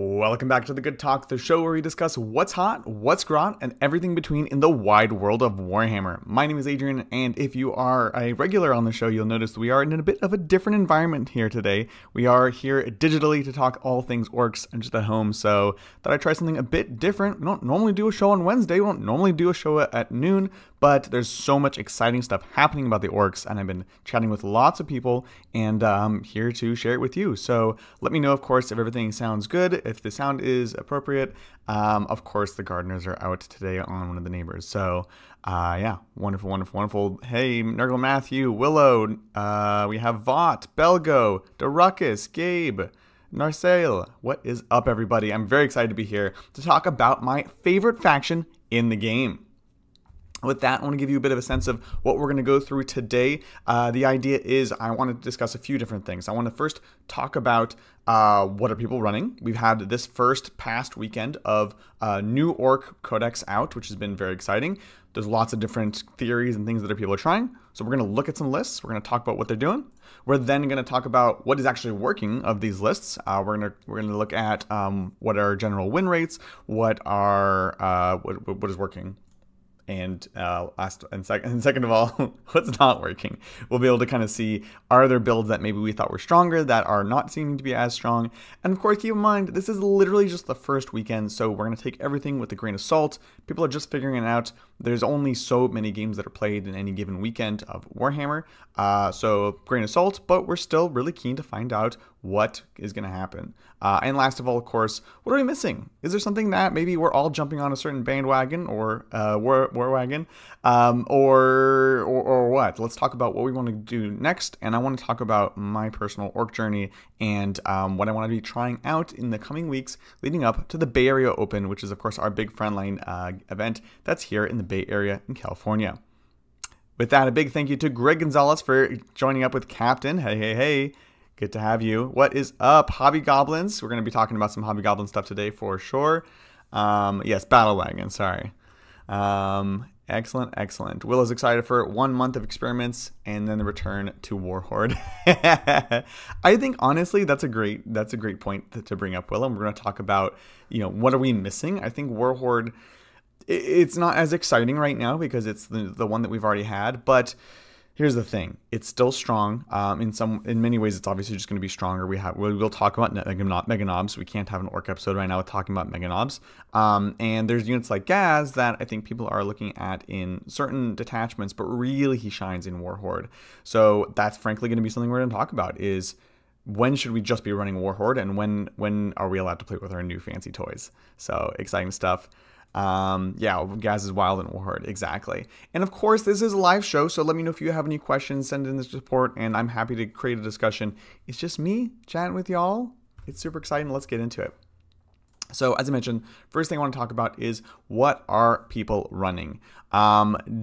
Welcome back to The Good Talk, the show where we discuss what's hot, what's grot, and everything between in the wide world of Warhammer. My name is Adrian, and if you are a regular on the show, you'll notice we are in a bit of a different environment here today. We are here digitally to talk all things orcs and just at home, so thought I'd try something a bit different. We don't normally do a show on Wednesday, we don't normally do a show at noon, but there's so much exciting stuff happening about the orcs, and I've been chatting with lots of people, and I'm here to share it with you. So let me know, of course, if everything sounds good, if the sound is appropriate. Of course, the gardeners are out today on one of the neighbors. So, yeah, wonderful, wonderful, wonderful. Hey, Nurgle Matthew, Willow, we have Vought, Belgo, Deruckus, Gabe, Narsail. What is up, everybody? I'm very excited to be here to talk about my favorite faction in the game. With that, I want to give you a bit of a sense of what we're going to go through today. The idea is I want to discuss a few different things. I want to first talk about what are people running. We've had this past weekend of new Orc Codex out, which has been very exciting. There's lots of different theories and things that people are trying. So we're going to look at some lists. We're going to talk about what they're doing. We're then going to talk about what is actually working of these lists. We're going to look at what are general win rates, what is working. And second of all, what's not working. We'll be able to kind of see, are there builds that maybe we thought were stronger that are not seeming to be as strong? And of course, keep in mind, this is literally just the first weekend, so we're going to take everything with a grain of salt. People are just figuring it out. There's only so many games that are played in any given weekend of Warhammer, so grain of salt, but we're still really keen to find out what is going to happen. And last of all, of course, what are we missing? Is there something that maybe we're all jumping on a certain bandwagon or war wagon, or what? Let's talk about what we want to do next, and I want to talk about my personal orc journey and what I want to be trying out in the coming weeks leading up to the Bay Area Open, which is, of course, our big Frontline event that's here in the Bay Area in California. With that, a big thank you to Greg Gonzalez for joining up with Captain. Hey, hey, hey. Good to have you. What is up, Hobby Goblins? We're going to be talking about some Hobby Goblin stuff today for sure. Yes, Battle Wagon, sorry. Excellent, excellent. Will is excited for 1 month of experiments and then the return to Warhorde. I think honestly that's a great point to bring up, Will. And we're going to talk about, what are we missing? I think Warhorde, it's not as exciting right now because it's the one that we've already had, but here's the thing: it's still strong. In many ways, it's obviously just going to be stronger. We'll talk about Mega Knobs. We can't have an orc episode right now with talking about Mega Knobs. And there's units like Gaz that I think people are looking at in certain detachments, but really he shines in Warhorde. So that's frankly going to be something we're going to talk about: is when should we just be running Warhorde, and when are we allowed to play with our new fancy toys? So exciting stuff. Yeah, Gaz is wild in Warhorde, exactly. And of course, this is a live show, so let me know if you have any questions, send in the support, and I'm happy to create a discussion. It's just me chatting with y'all. It's super exciting. Let's get into it. So as I mentioned, first thing I want to talk about is what are people running?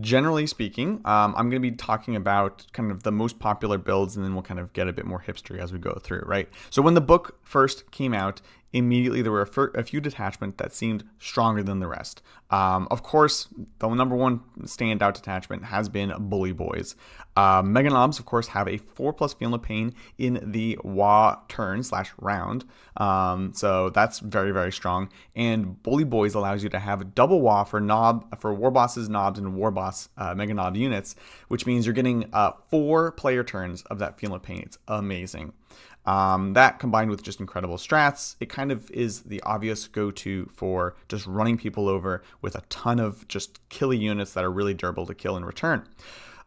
Generally speaking, I'm going to be talking about kind of the most popular builds, and then we'll kind of get a bit more hipstery as we go through, right? So when the book first came out, immediately there were a few detachments that seemed stronger than the rest. Of course, the number one standout detachment has been Bully Boys. Mega Knobs, of course, have a 4+ Field of Pain in the WA turn/round. So that's very, very strong. And Bully Boys allows you to have a double WA for War Bosses, Knobs, and War Boss Mega Knob units, which means you're getting 4 player turns of that Field of Pain. It's amazing. That combined with just incredible strats, it kind of is the obvious go-to for just running people over with a ton of just killy units that are really durable to kill in return.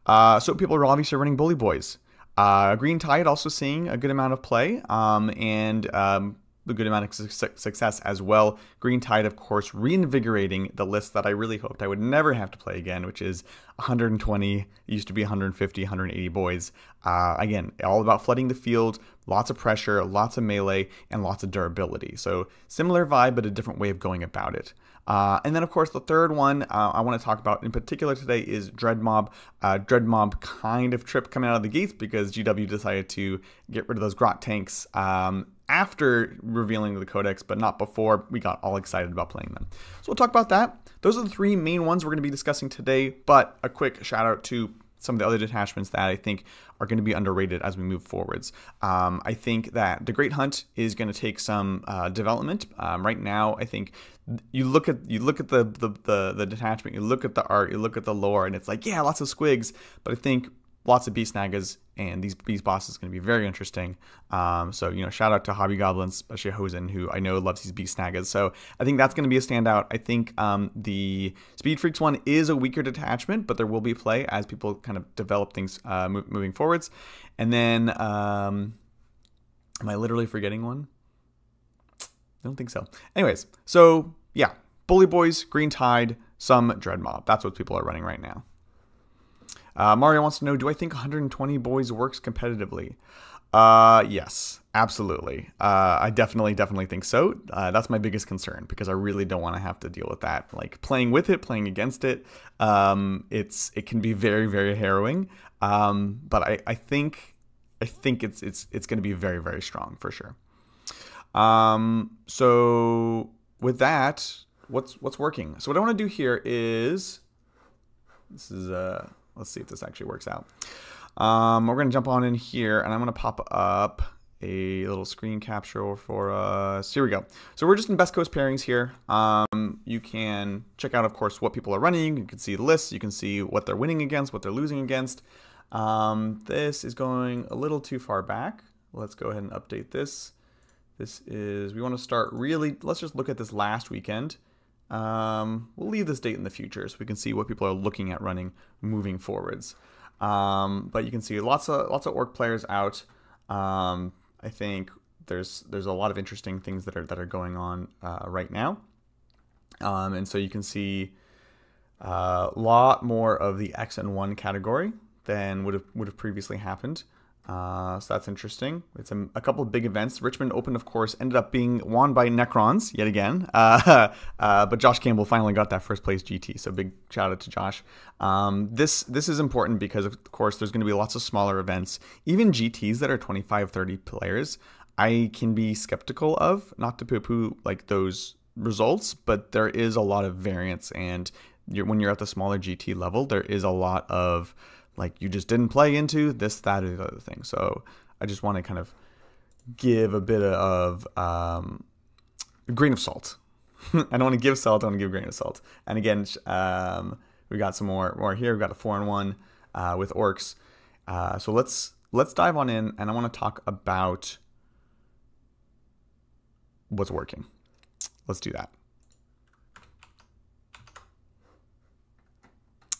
So people are obviously running Bully Boys. Green Tide also seeing a good amount of play, and a good amount of success as well. Green Tide, of course, reinvigorating the list that I really hoped I would never have to play again, which is 120, it used to be 150, 180 boys. Again, all about flooding the field, lots of pressure, lots of melee, and lots of durability. So similar vibe, but a different way of going about it. And then, of course, the third one I want to talk about in particular today is Dreadmob. Dreadmob kind of tripped coming out of the gates because GW decided to get rid of those Grot tanks after revealing the Codex, but not before we got all excited about playing them. So we'll talk about that. Those are the 3 main ones we're going to be discussing today, but a quick shout out to some of the other detachments that I think are going to be underrated as we move forwards. I think that the Great Hunt is going to take some development. Right now, I think you look at the detachment, you look at the art, you look at the lore, and it's like, yeah, lots of squigs, but I think lots of beast nagas and these boss is going to be very interesting. So, you know, shout out to Hobby Goblins, especially Hosen, who I know loves these beast nagas. So I think that's going to be a standout. I think the Speed Freaks one is a weaker detachment, but there will be play as people kind of develop things moving forwards. And then, am I literally forgetting one? I don't think so. Anyways, so yeah, Bully Boys, Green Tide, some Dread Mob. That's what people are running right now. Mario wants to know, do I think 120 boys works competitively? Yes, absolutely. I definitely think so. That's my biggest concern because I really don't want to have to deal with that. Like playing with it, playing against it, it can be very, very harrowing. But I think it's going to be very, very strong for sure. So with that, what's working? So what I want to do here is, let's see if this actually works out. We're going to jump on in here, and I'm going to pop up a little screen capture for us. Here we go. So we're just in Best Coast pairings here. You can check out, of course, what people are running. You can see the lists. You can see what they're winning against, what they're losing against. This is going a little too far back. Let's go ahead and update this. We want to start really, let's just look at this last weekend. We'll leave this date in the future so we can see what people are looking at running moving forwards. But you can see lots of orc players out. I think there's a lot of interesting things that are going on right now. And so you can see a lot more of the X and 1 category than would have previously happened. So that's interesting. It's a couple of big events. Richmond Open, of course, ended up being won by Necrons yet again. But Josh Campbell finally got that first place GT. So big shout out to Josh. This is important because, of course, there's going to be lots of smaller events. Even GTs that are 25, 30 players, I can be skeptical of, not to poo-poo like those results, but there is a lot of variance. And when you're at the smaller GT level, there is a lot of like you just didn't play into this, that, or the other thing. So I just want to kind of give a bit of a grain of salt. I don't want to give salt, I want to give a grain of salt. And again, we got some more here. We've got a 4-on-1 with orcs. So let's dive on in, and I want to talk about what's working. Let's do that.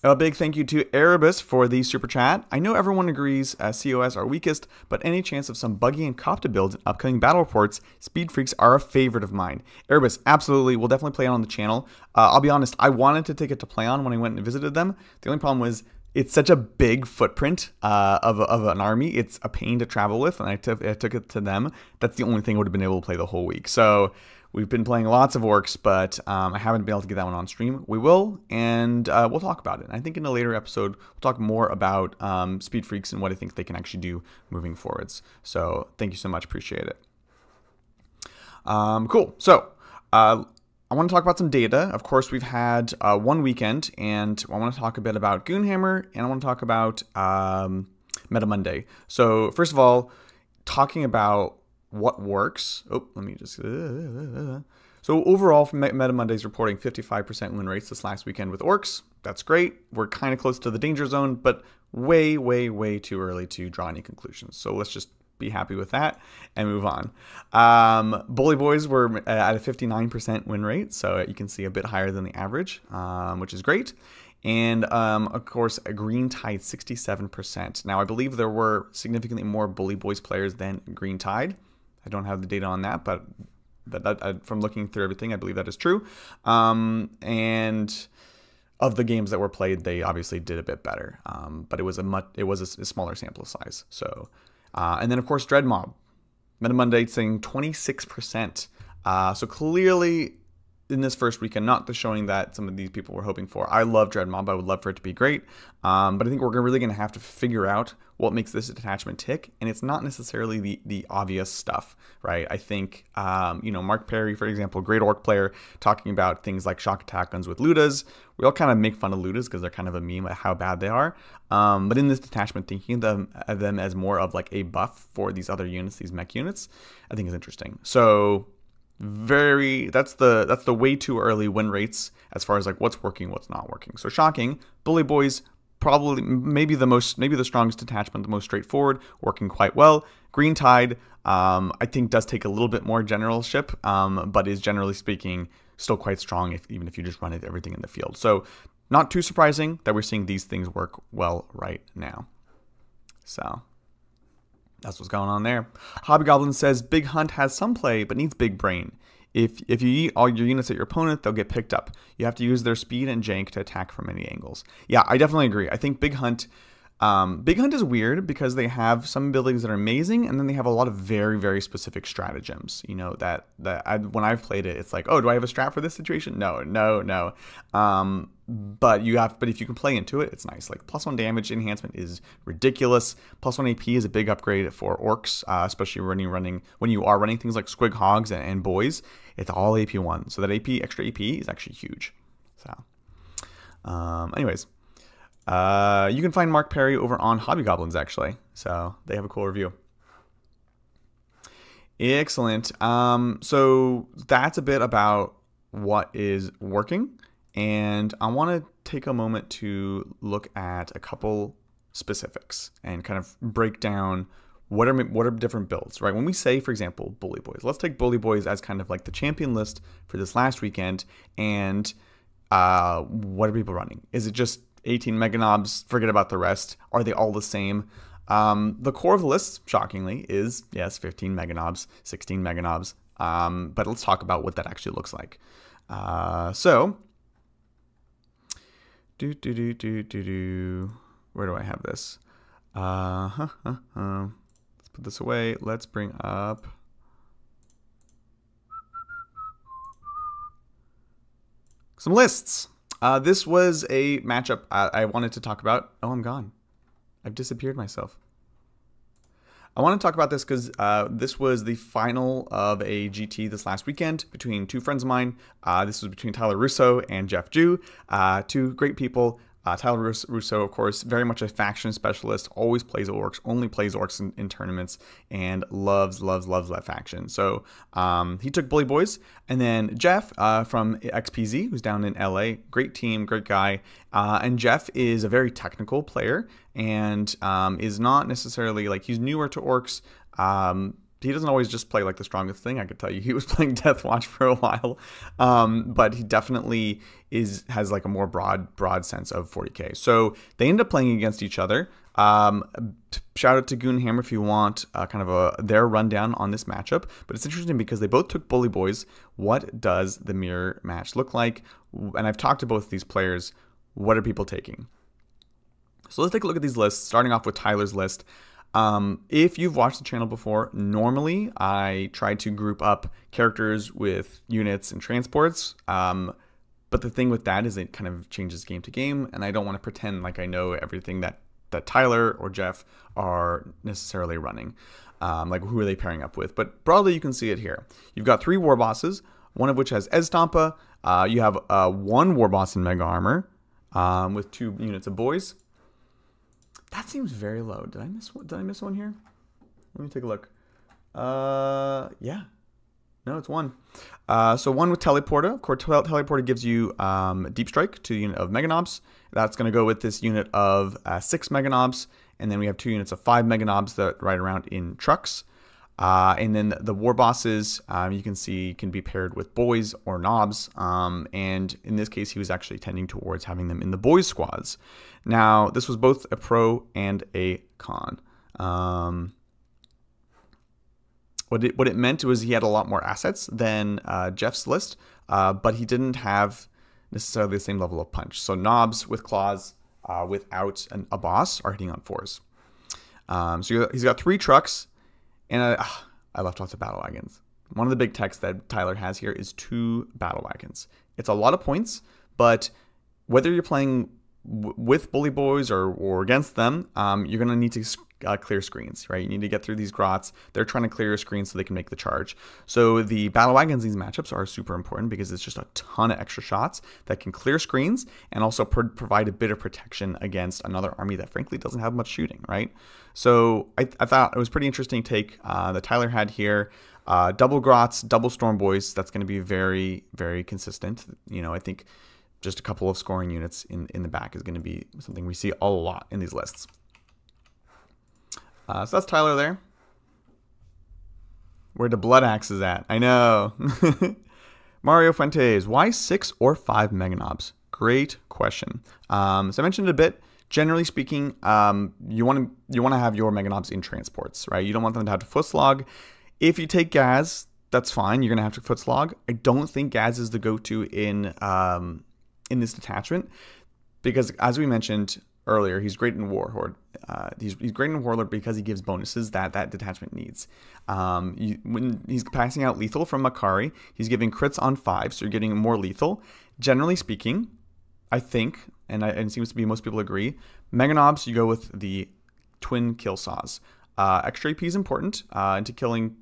A big thank you to Erebus for the super chat. I know everyone agrees COS are weakest, but any chance of some buggy and Copta builds in upcoming battle reports, Speed Freaks are a favorite of mine. Erebus, absolutely. We'll definitely play it on the channel. I'll be honest, I wanted to take it to play on when I went and visited them. The only problem was it's such a big footprint of an army. It's a pain to travel with, and I took it to them. That's the only thing I would have been able to play the whole week. So we've been playing lots of orcs, but I haven't been able to get that one on stream. We will, and we'll talk about it. I think in a later episode, we'll talk more about Speed Freaks and what I think they can actually do moving forwards. So thank you so much. Appreciate it. Cool. So I want to talk about some data. Of course, we've had one weekend, and I want to talk a bit about Goonhammer, and I want to talk about Meta Monday. So first of all, talking about what works. Oh, let me just... So overall, Meta Monday's reporting 55% win rates this last weekend with orcs. That's great. We're kind of close to the danger zone, but way, way, way too early to draw any conclusions. So let's just be happy with that and move on. Bully Boys were at a 59% win rate, so you can see a bit higher than the average, which is great. And of course, a Green Tide 67%. Now, I believe there were significantly more Bully Boys players than Green Tide. I don't have the data on that, but from looking through everything, I believe that is true. And of the games that were played, they obviously did a bit better, but it was a smaller sample size. So, and then of course, Dread Mob, Meta Monday saying 26%. So clearly, in this first weekend, not the showing that some of these people were hoping for. I love Dread Mob. I would love for it to be great. But I think we're really going to have to figure out what makes this detachment tick. And it's not necessarily the obvious stuff, right? I think, Mark Perry, for example, great orc player, talking about things like shock attack guns with Ludas. We all kind of make fun of Ludas because they're kind of a meme at how bad they are. But in this detachment, thinking of them as more of like a buff for these other units, these mech units, I think is interesting. So that's the way too early win rates as far as like what's working, what's not working. So shocking, Bully Boys, probably maybe the strongest detachment, the most straightforward, working quite well. Green Tide, I think does take a little bit more generalship, but is generally speaking still quite strong even if you just run everything in the field. So not too surprising that we're seeing these things work well right now. So that's what's going on there. Hobgoblin says, Big Hunt has some play, but needs big brain. If you eat all your units at your opponent, they'll get picked up. You have to use their speed and jank to attack from many angles. Yeah, I definitely agree. I think Big Hunt is weird because they have some abilities that are amazing, and then they have a lot of very, very specific stratagems. You know, when I've played it, it's like, oh, do I have a strat for this situation? No. But if you can play into it, it's nice. Like +1 damage enhancement is ridiculous. +1 AP is a big upgrade for orcs, especially when you are running things like Squig Hogs and Boys. It's all AP1, so that extra AP is actually huge. So, anyways. You can find Mark Perry over on Hobby Goblins, actually. So they have a cool review. Excellent. So that's a bit about what is working. And I want to take a moment to look at a couple specifics and kind of break down what are different builds, right? When we say, for example, Bully Boys, let's take Bully Boys as kind of like the champion list for this last weekend. And what are people running? Is it just 18 Meganobs, forget about the rest? Are they all the same? The core of the list, shockingly, is, yes, 15 Meganobs, 16 Meganobs. But let's talk about what that actually looks like. Where do I have this? Let's put this away. Let's bring up... some lists. This was a matchup I wanted to talk about. Oh, I'm gone. I've disappeared myself. I want to talk about this because this was the final of a GT this last weekend between two friends of mine. This was between Tyler Russo and Jeff Jew, two great people. Tyler Russo, of course, very much a faction specialist, always plays orcs, only plays orcs in tournaments, and loves that faction. So he took Bully Boys. And then Jeff from XPZ, who's down in LA, great team, great guy. And Jeff is a very technical player and is not necessarily, like, he's newer to orcs. He doesn't always just play like the strongest thing. I could tell you he was playing Death Watch for a while, but he definitely has like a more broad sense of 40k. So they end up playing against each other. Shout out to Goonhammer if you want kind of their rundown on this matchup. But it's interesting because they both took Bully Boys. What does the mirror match look like? And I've talked to both of these players. What are people taking? So let's take a look at these lists, starting off with Tyler's list. If you've watched the channel before, normally I try to group up characters with units and transports. But the thing with that is it kind of changes game to game, and I don't want to pretend like I know everything that Tyler or Jeff are necessarily running. Like who are they pairing up with? But broadly, you can see it here. You've got 3 war bosses, one of which has Estampa. You have 1 war boss in Mega Armor with 2 units of boys. That seems very low. Did I miss one here? Let me take a look. Yeah. No, it's 1. So 1 with Teleporter. Of course, Teleporter gives you Deep Strike, 2 unit of Meganobs. That's going to go with this unit of 6 Meganobs. And then we have 2 units of 5 Meganobs that ride around in trucks. And then the war bosses, you can see, can be paired with boys or knobs. And in this case, he was actually tending towards having them in the boys squads. Now, this was both a pro and a con. What it meant was he had a lot more assets than Jeff's list, but he didn't have necessarily the same level of punch. So knobs with claws without a boss are hitting on 4s. So he's got 3 trucks. And I left off the battle wagons. one of the big techs that Tyler has here is 2 Battle Wagons. It's a lot of points, but whether you're playing with Bully Boys or against them, you're going to need to clear screens, right? You need to get through these grots. They're trying to clear your screen so they can make the charge. So the Battle Wagons in these matchups are super important because it's just a ton of extra shots that can clear screens and also provide a bit of protection against another army that frankly doesn't have much shooting, right? So I thought it was pretty interesting take that Tyler had here. Double grots, double Storm Boys. That's going to be very, very consistent. You know, I think just a couple of scoring units in the back is going to be something we see a lot in these lists. So that's Tyler there. Where the Blood Axe is at. I know. Mario Fuentes, why 6 or 5 Mega Knobs? Great question. So I mentioned it a bit. Generally speaking, you want to have your Mega Knobs in transports, right? You don't want them to have to foot slog. If you take Gaz, that's fine. You're gonna have to foot slog. I don't think Gaz is the go-to in this detachment because, as we mentioned earlier, he's great in Warhorde. He's great in Warlord because he gives bonuses that detachment needs. When he's passing out lethal from Makari, he's giving crits on 5, so you're getting more lethal. Generally speaking, I think, and it seems to be most people agree, Mega Knobs, you go with the twin kill saws. Extra AP is important into killing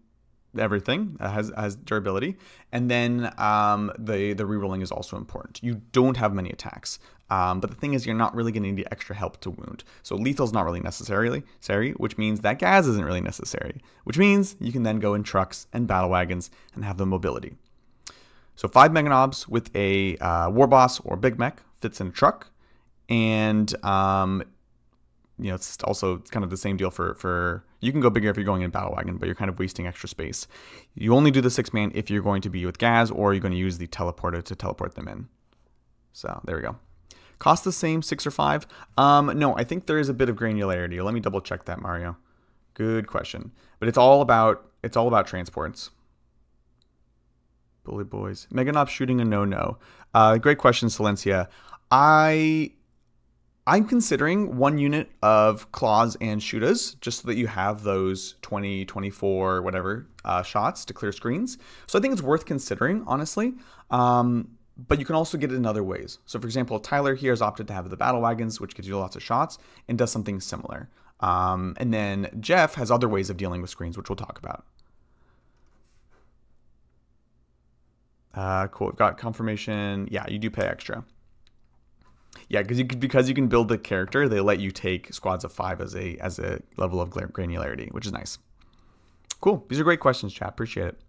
everything, has durability, and then the rerolling is also important. You don't have many attacks, but the thing is you're not really going to need extra help to wound, so lethal's not really necessary, which means that Gaz isn't really necessary, which means you can then go in trucks and Battle Wagons and have the mobility. So 5 Mega Knobs with a War Boss or Big Mech fits in a truck, and you know, it's also kind of the same deal for you can go bigger if you're going in Battle Wagon, but you're kind of wasting extra space. You only do the 6-man if you're going to be with Gaz, or you're going to use the teleporter to teleport them in. So there we go. Cost the same, 6 or 5? No, I think there is a bit of granularity. Let me double check that, Mario. Good question. But it's all about transports. Bully Boys. Mega Knob shooting a no. Great question, Silencia. I'm considering 1 unit of claws and shootas just so that you have those 20, 24, whatever shots to clear screens. So I think it's worth considering, honestly. But you can also get it in other ways. So for example, Tyler here has opted to have the Battle Wagons, which gives you lots of shots and does something similar. And then Jeff has other ways of dealing with screens, which we'll talk about. Cool, we've got confirmation. Yeah, you do pay extra. Yeah, because you can build the character, they let you take squads of 5 as a level of granularity, which is nice. Cool. These are great questions, chat. Appreciate it.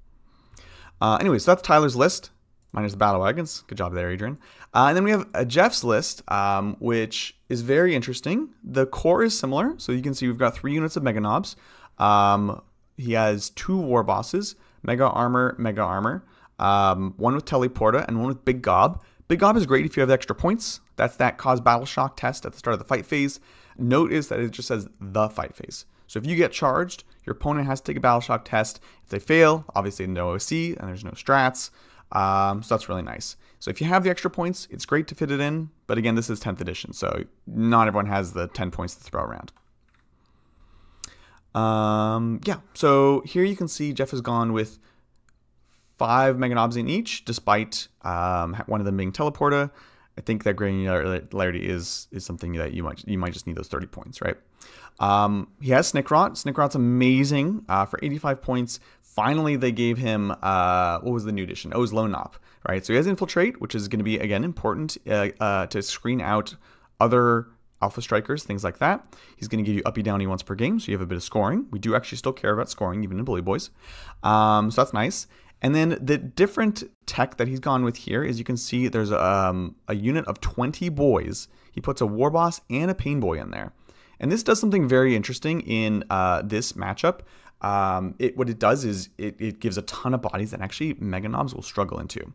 Anyways, so that's Tyler's list, minus the Battle Wagons. Good job there, Adrian. And then we have Jeff's list, which is very interesting. The core is similar, so you can see we've got 3 units of Mega Knobs. He has 2 War Bosses, Mega Armor, one with Teleporta and one with Big Gob. Big Gob is great if you have extra points. That's that cause battle shock test at the start of the fight phase. Note is that it just says the fight phase. So if you get charged, your opponent has to take a battle shock test. If they fail, obviously no OC and there's no strats. So that's really nice. So if you have the extra points, it's great to fit it in. But again, this is 10th edition, so not everyone has the 10 points to throw around. Yeah, so here you can see Jeff has gone with 5 Mega Knobs in each, despite one of them being Teleporta. I think that granularity is something that you might just need those 30 points, right? He has Snickrot. Snickrot's amazing for 85 points. Finally, they gave him what was the new addition? O's Lone Op, right? So he has Infiltrate, which is going to be again important to screen out other Alpha Strikers, things like that. He's going to give you uppy downy once per game, so you have a bit of scoring. We do actually still care about scoring, even in Bully Boys. So that's nice. And then the different tech that he's gone with here is you can see there's a unit of 20 boys. He puts a War Boss and a Pain Boy in there. And this does something very interesting in this matchup. What it does is it gives a ton of bodies that actually Mega Knobs will struggle into.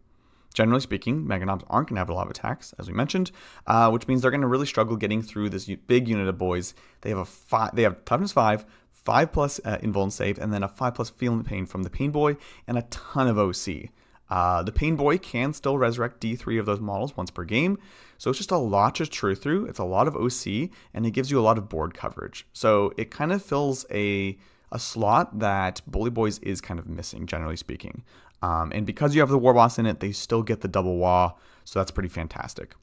Generally speaking, Mega Knobs aren't going to have a lot of attacks, as we mentioned, which means they're going to really struggle getting through this big unit of boys. They have toughness 5, 5+ invuln save, and then a 5+ feeling pain from the Pain Boy, and a ton of OC. The Pain Boy can still resurrect D3 of those models once per game, so it's just a lot to chew through. It's a lot of OC, and it gives you a lot of board coverage. So it kind of fills a a slot that Bully Boys is kind of missing, generally speaking. And because you have the War Boss in it, they still get the double Wah, so that's pretty fantastic.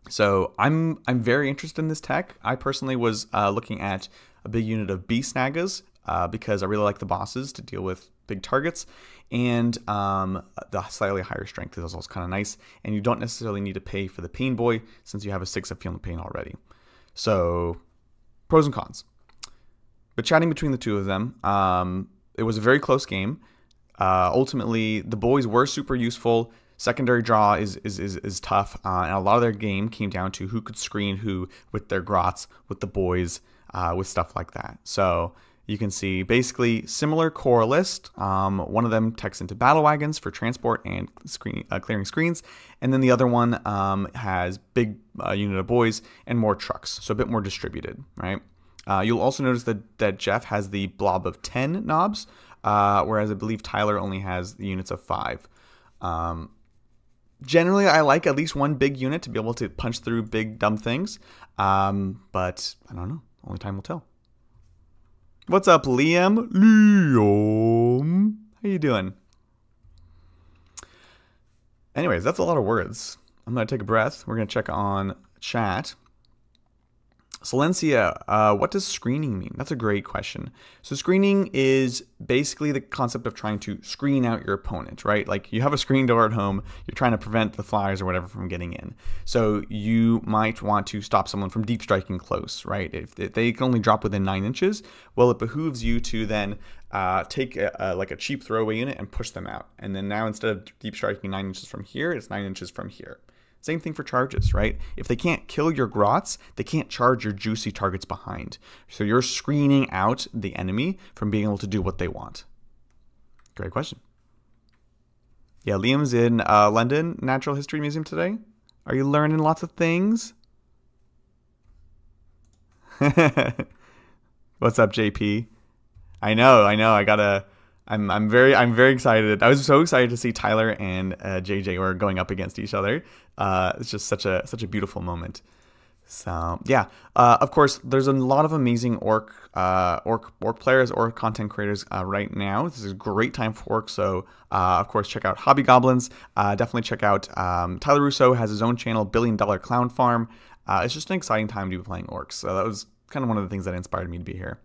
So I'm very interested in this tech. I personally was looking at a big unit of Beast Nagas because I really like the bosses to deal with big targets, and the slightly higher strength is also kind of nice, and you don't necessarily need to pay for the Pain Boy since you have a 6 of Feel No Pain already. So pros and cons. But chatting between the two of them, it was a very close game. Ultimately, the boys were super useful. Secondary draw is tough, and a lot of their game came down to who could screen who with their grots, with the boys, with stuff like that. So you can see basically similar core list. One of them techs into battle wagons for transport and clearing screens, and then the other one has big unit of boys and more trucks, so a bit more distributed, right? You'll also notice that Jeff has the blob of 10 knobs, whereas I believe Tyler only has the units of 5. Generally, I like at least one big unit to be able to punch through big, dumb things. But I don't know. Only time will tell. What's up, Liam? Liam. How you doing? Anyways, that's a lot of words. I'm going to take a breath. We're going to check on chat. Silencia, what does screening mean? That's a great question. So screening is basically the concept of trying to screen out your opponent, right? Like you have a screen door at home, you're trying to prevent the flies or whatever from getting in. So you might want to stop someone from deep striking close, right? If they can only drop within 9 inches, well, it behooves you to then take like a cheap throwaway unit and push them out. And then now instead of deep striking 9 inches from here, it's 9 inches from here. Same thing for charges, right? If they can't kill your grots, they can't charge your juicy targets behind. So you're screening out the enemy from being able to do what they want. Great question. Yeah, Liam's in London Natural History Museum today. Are you learning lots of things? What's up, JP? I know. I'm very excited. I was so excited to see Tyler and JJ were going up against each other. It's just such a beautiful moment. So yeah, of course, there's a lot of amazing orc players or content creators right now. This is a great time for orc. So of course, check out Hobby Goblins. Definitely check out Tyler Russo has his own channel, $1 Billion Clown Farm. It's just an exciting time to be playing orcs. So that was kind of one of the things that inspired me to be here.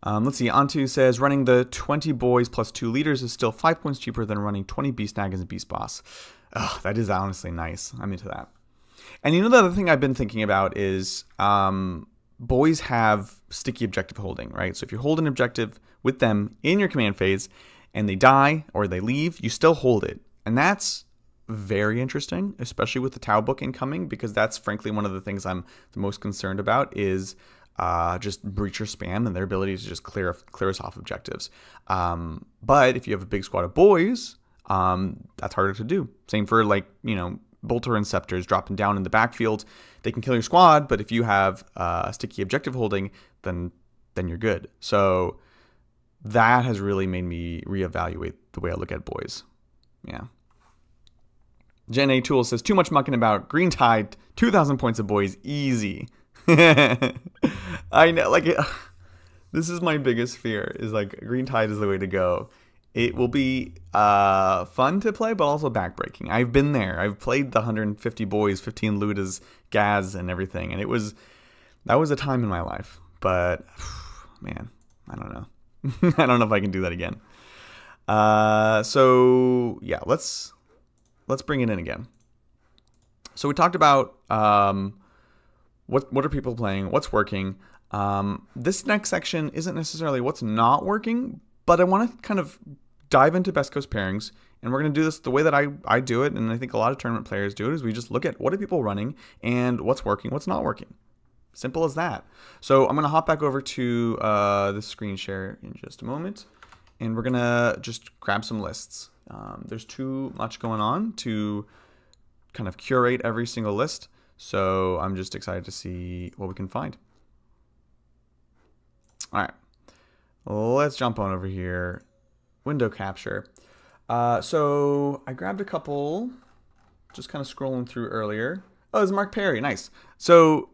Let's see, Antu says, running the 20 boys plus 2 leaders is still 5 points cheaper than running 20 Beast Nagas and Beast Boss. Ugh, that is honestly nice. I'm into that. And you know, the other thing I've been thinking about is boys have sticky objective holding, right? So if you hold an objective with them in your command phase and they die or they leave, you still hold it. And that's very interesting, especially with the Tau book incoming, because that's frankly one of the things I'm the most concerned about is just breacher spam and their ability to just clear us off objectives. But if you have a big squad of boys, that's harder to do. Same for, like, you know, Bolter and Scepters dropping down in the backfield. They can kill your squad, but if you have sticky objective holding, then you're good. So that has really made me reevaluate the way I look at boys. Yeah. Jen A. Tool says, too much mucking about. Green Tide, 2,000 points of boys, easy. I know, like, this is my biggest fear, is like Green Tide is the way to go. It will be fun to play, but also backbreaking. I've been there. I've played the 150 boys, 15 Ludas, Gaz, and everything, and that was a time in my life. But man, I don't know. I don't know if I can do that again. So yeah, let's bring it in again. So we talked about what are people playing, what's working. This next section isn't necessarily what's not working, but I want to kind of dive into Best Coast pairings, and we're going to do this the way that I do it, and I think a lot of tournament players do it, is we just look at what are people running and what's working, what's not working. Simple as that. So I'm going to hop back over to the screen share in just a moment, and we're going to just grab some lists. There's too much going on to kind of curate every single list, so I'm just excited to see what we can find. All right, let's jump on over here. Window capture. So I grabbed a couple, just kind of scrolling through earlier. Oh, it's Mark Perry. Nice. So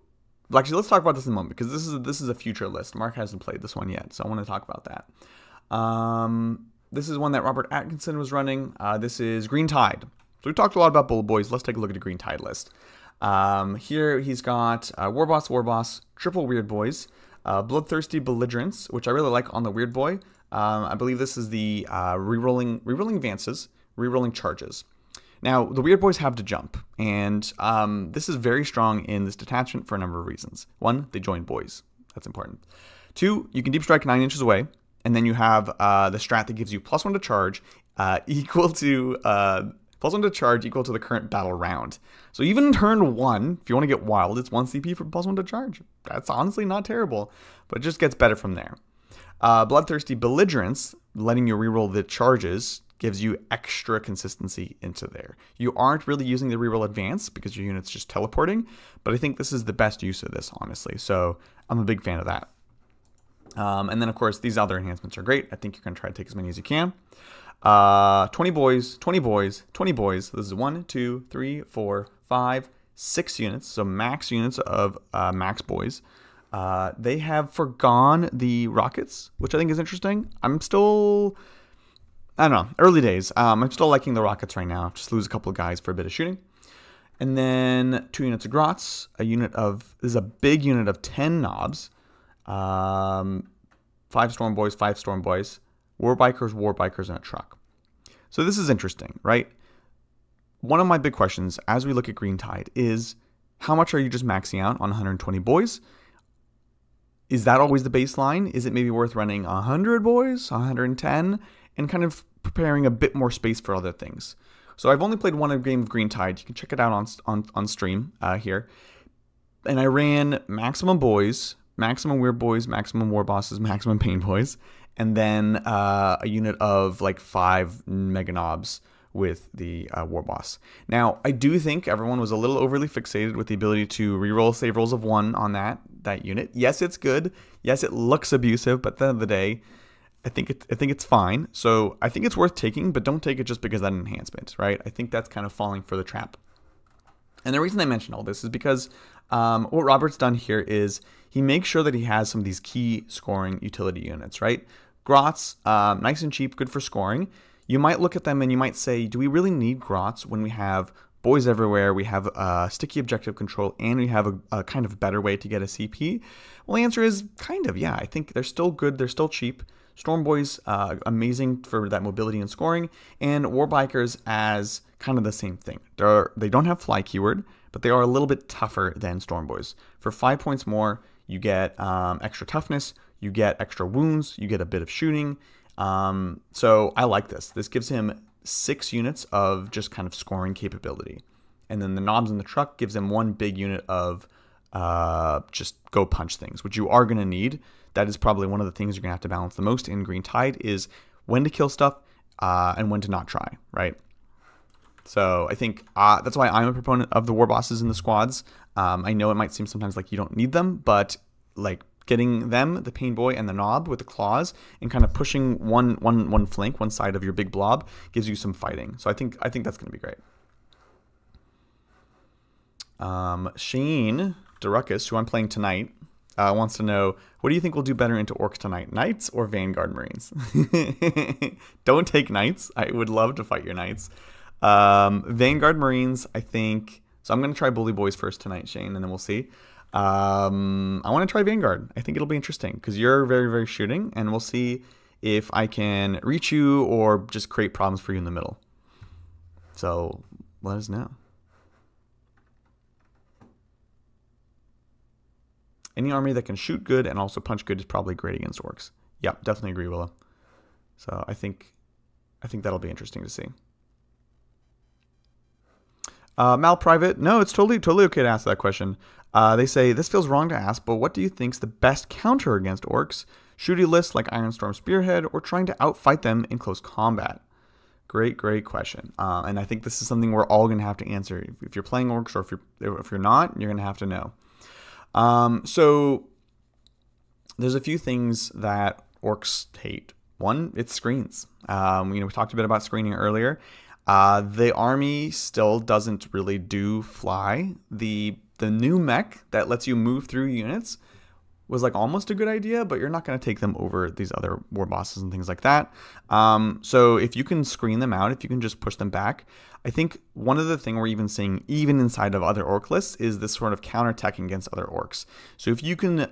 Actually, let's talk about this in a moment because this is a future list. Mark hasn't played this one yet, so I want to talk about that. This is one that Robert Atkinson was running. This is Green Tide. So we talked a lot about Bullet Boys. Let's take a look at the Green Tide list. Here he's got Warboss, Triple Weird Boys, Bloodthirsty Belligerents, which I really like on the Weird Boy. I believe this is the rerolling advances, rerolling charges. Now, the Weird Boys have to jump, and this is very strong in this detachment for a number of reasons. One, they join boys. That's important. Two, you can deep strike 9 inches away, and then you have the strat that gives you +1 to charge equal to the current battle round. So even in turn 1, if you want to get wild, it's 1 CP for +1 to charge. That's honestly not terrible, but it just gets better from there. Bloodthirsty Belligerents, letting you reroll the charges, gives you extra consistency into there. You aren't really using the reroll advance because your unit's just teleporting, but I think this is the best use of this, honestly. So I'm a big fan of that. And then, of course, these other enhancements are great. I think you're going to try to take as many as you can. 20 boys, 20 boys, 20 boys. This is 1, 2, 3, 4, 5, 6 units. So max units of max boys. They have forgone the rockets, which I think is interesting. I don't know, early days. I'm still liking the rockets right now. Just lose a couple of guys for a bit of shooting. And then 2 units of Grots. This is a big unit of 10 knobs. 5 Storm Boys, 5 Storm Boys. War Bikers, and a truck. So this is interesting, right? One of my big questions as we look at Green Tide is how much are you just maxing out on 120 boys? Is that always the baseline? Is it maybe worth running 100 boys, 110, and kind of preparing a bit more space for other things? So I've only played one game of Green Tide. You can check it out on stream here. And I ran maximum boys, maximum weird boys, maximum war bosses, maximum pain boys, and then a unit of like 5 mega knobs with the war boss. Now, I do think everyone was a little overly fixated with the ability to reroll save rolls of 1 on that unit. Yes, it's good. Yes, it looks abusive, but at the end of the day, I think it's fine. So I think it's worth taking, but don't take it just because of that enhancement, right? I think that's kind of falling for the trap. And the reason I mention all this is because what Robert's done here is he makes sure that he has some of these key scoring utility units, right? Grots, nice and cheap, good for scoring. You might look at them and you might say, do we really need Grots when we have boys everywhere, we have sticky objective control, and we have a kind of better way to get a CP? Well, the answer is kind of, yeah. I think they're still good, they're still cheap. Storm Boys, amazing for that mobility and scoring, and War Bikers as kind of the same thing. They don't have fly keyword, but they are a little bit tougher than Storm Boys. For 5 points more, you get extra toughness, you get extra wounds, you get a bit of shooting. So I like this. This gives him 6 units of just kind of scoring capability. And then the knobs in the truck gives him 1 big unit of just go punch things, which you are going to need. That is probably one of the things you're going to have to balance the most in Green Tide is when to kill stuff and when to not try, right? So I think that's why I'm a proponent of the war bosses in the squads. I know it might seem sometimes like you don't need them, but like getting them, the Pain Boy and the Knob with the claws, and kind of pushing one flank, one side of your big blob gives you some fighting. So I think that's going to be great. Shane Deruckus, who I'm playing tonight, wants to know, what do you think will do better into Orcs tonight, Knights or Vanguard Marines? Don't take Knights. I would love to fight your Knights. Vanguard Marines, I think. So I'm going to try Bully Boys first tonight, Shane, and then we'll see. I want to try Vanguard. I think it'll be interesting because you're very, very shooting, and we'll see if I can reach you or just create problems for you in the middle. So let us know. Any army that can shoot good and also punch good is probably great against Orcs. Yep, definitely agree, Willow. So I think that'll be interesting to see. Mal Private, no, it's totally okay to ask that question. They say, this feels wrong to ask, but what do you think's the best counter against Orcs? Shooty lists like Ironstorm Spearhead or trying to outfight them in close combat? Great question. And I think this is something we're all going to have to answer. If you're playing Orcs or if you're not, you're going to have to know. So there's a few things that Orcs hate. One, it's screens. We talked a bit about screening earlier. The army still doesn't really do fly. The new mech that lets you move through units was like almost a good idea, but you're not going to take them over these other war bosses and things like that. So if you can screen them out, if you can just push them back, I think one of the things we're even seeing, even inside of other orc lists, is this sort of counterattacking against other orcs. So if you can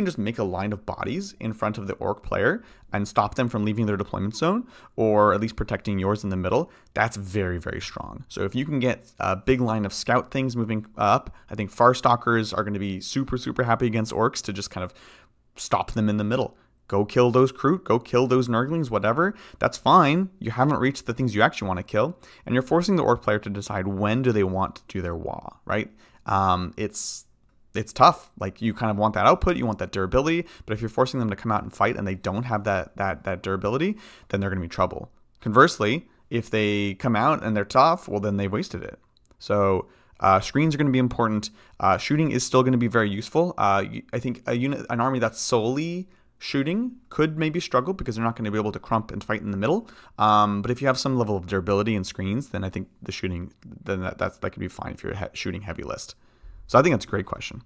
just make a line of bodies in front of the orc player and stop them from leaving their deployment zone, or at least protecting yours in the middle, that's very, very strong. So if you can get a big line of scout things moving up, I think Farstalkers are going to be super, super happy against orcs to just kind of stop them in the middle. Go kill those Kroot, go kill those Nurglings, whatever. That's fine. You haven't reached the things you actually want to kill, and you're forcing the orc player to decide when do they want to do their Waaagh, right? It's tough. Like, you kind of want that output, you want that durability, but if you're forcing them to come out and fight and they don't have that durability, then they're going to be trouble. Conversely, if they come out and they're tough, well, then they've wasted it. So screens are going to be important. Shooting is still going to be very useful. I think an army that's solely shooting could maybe struggle because they're not going to be able to crump and fight in the middle. But if you have some level of durability and screens, then I think the shooting, then that could be fine if you're a shooting heavy list. So I think that's a great question.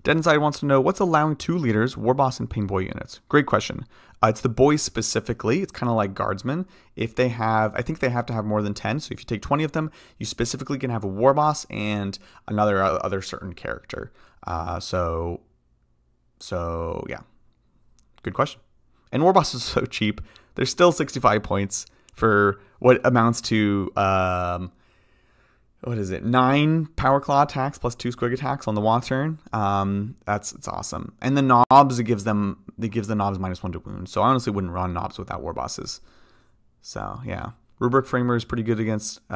Dead Inside wants to know, what's allowing 2 leaders, Warboss and Pain Boy units? Great question. It's the boys specifically. It's kind of like guardsmen. If they have, I think they have to have more than 10. So if you take 20 of them, you specifically can have a Warboss and another other certain character. So yeah, good question. And Warboss is so cheap. There's still 65 points for what amounts to, what is it? 9 Power Claw attacks plus 2 Squig attacks on the Waaagh turn. It's awesome. And the knobs, it gives the knobs -1 to wound. So I honestly wouldn't run knobs without Warbosses. So yeah, Rubric Framer is pretty good against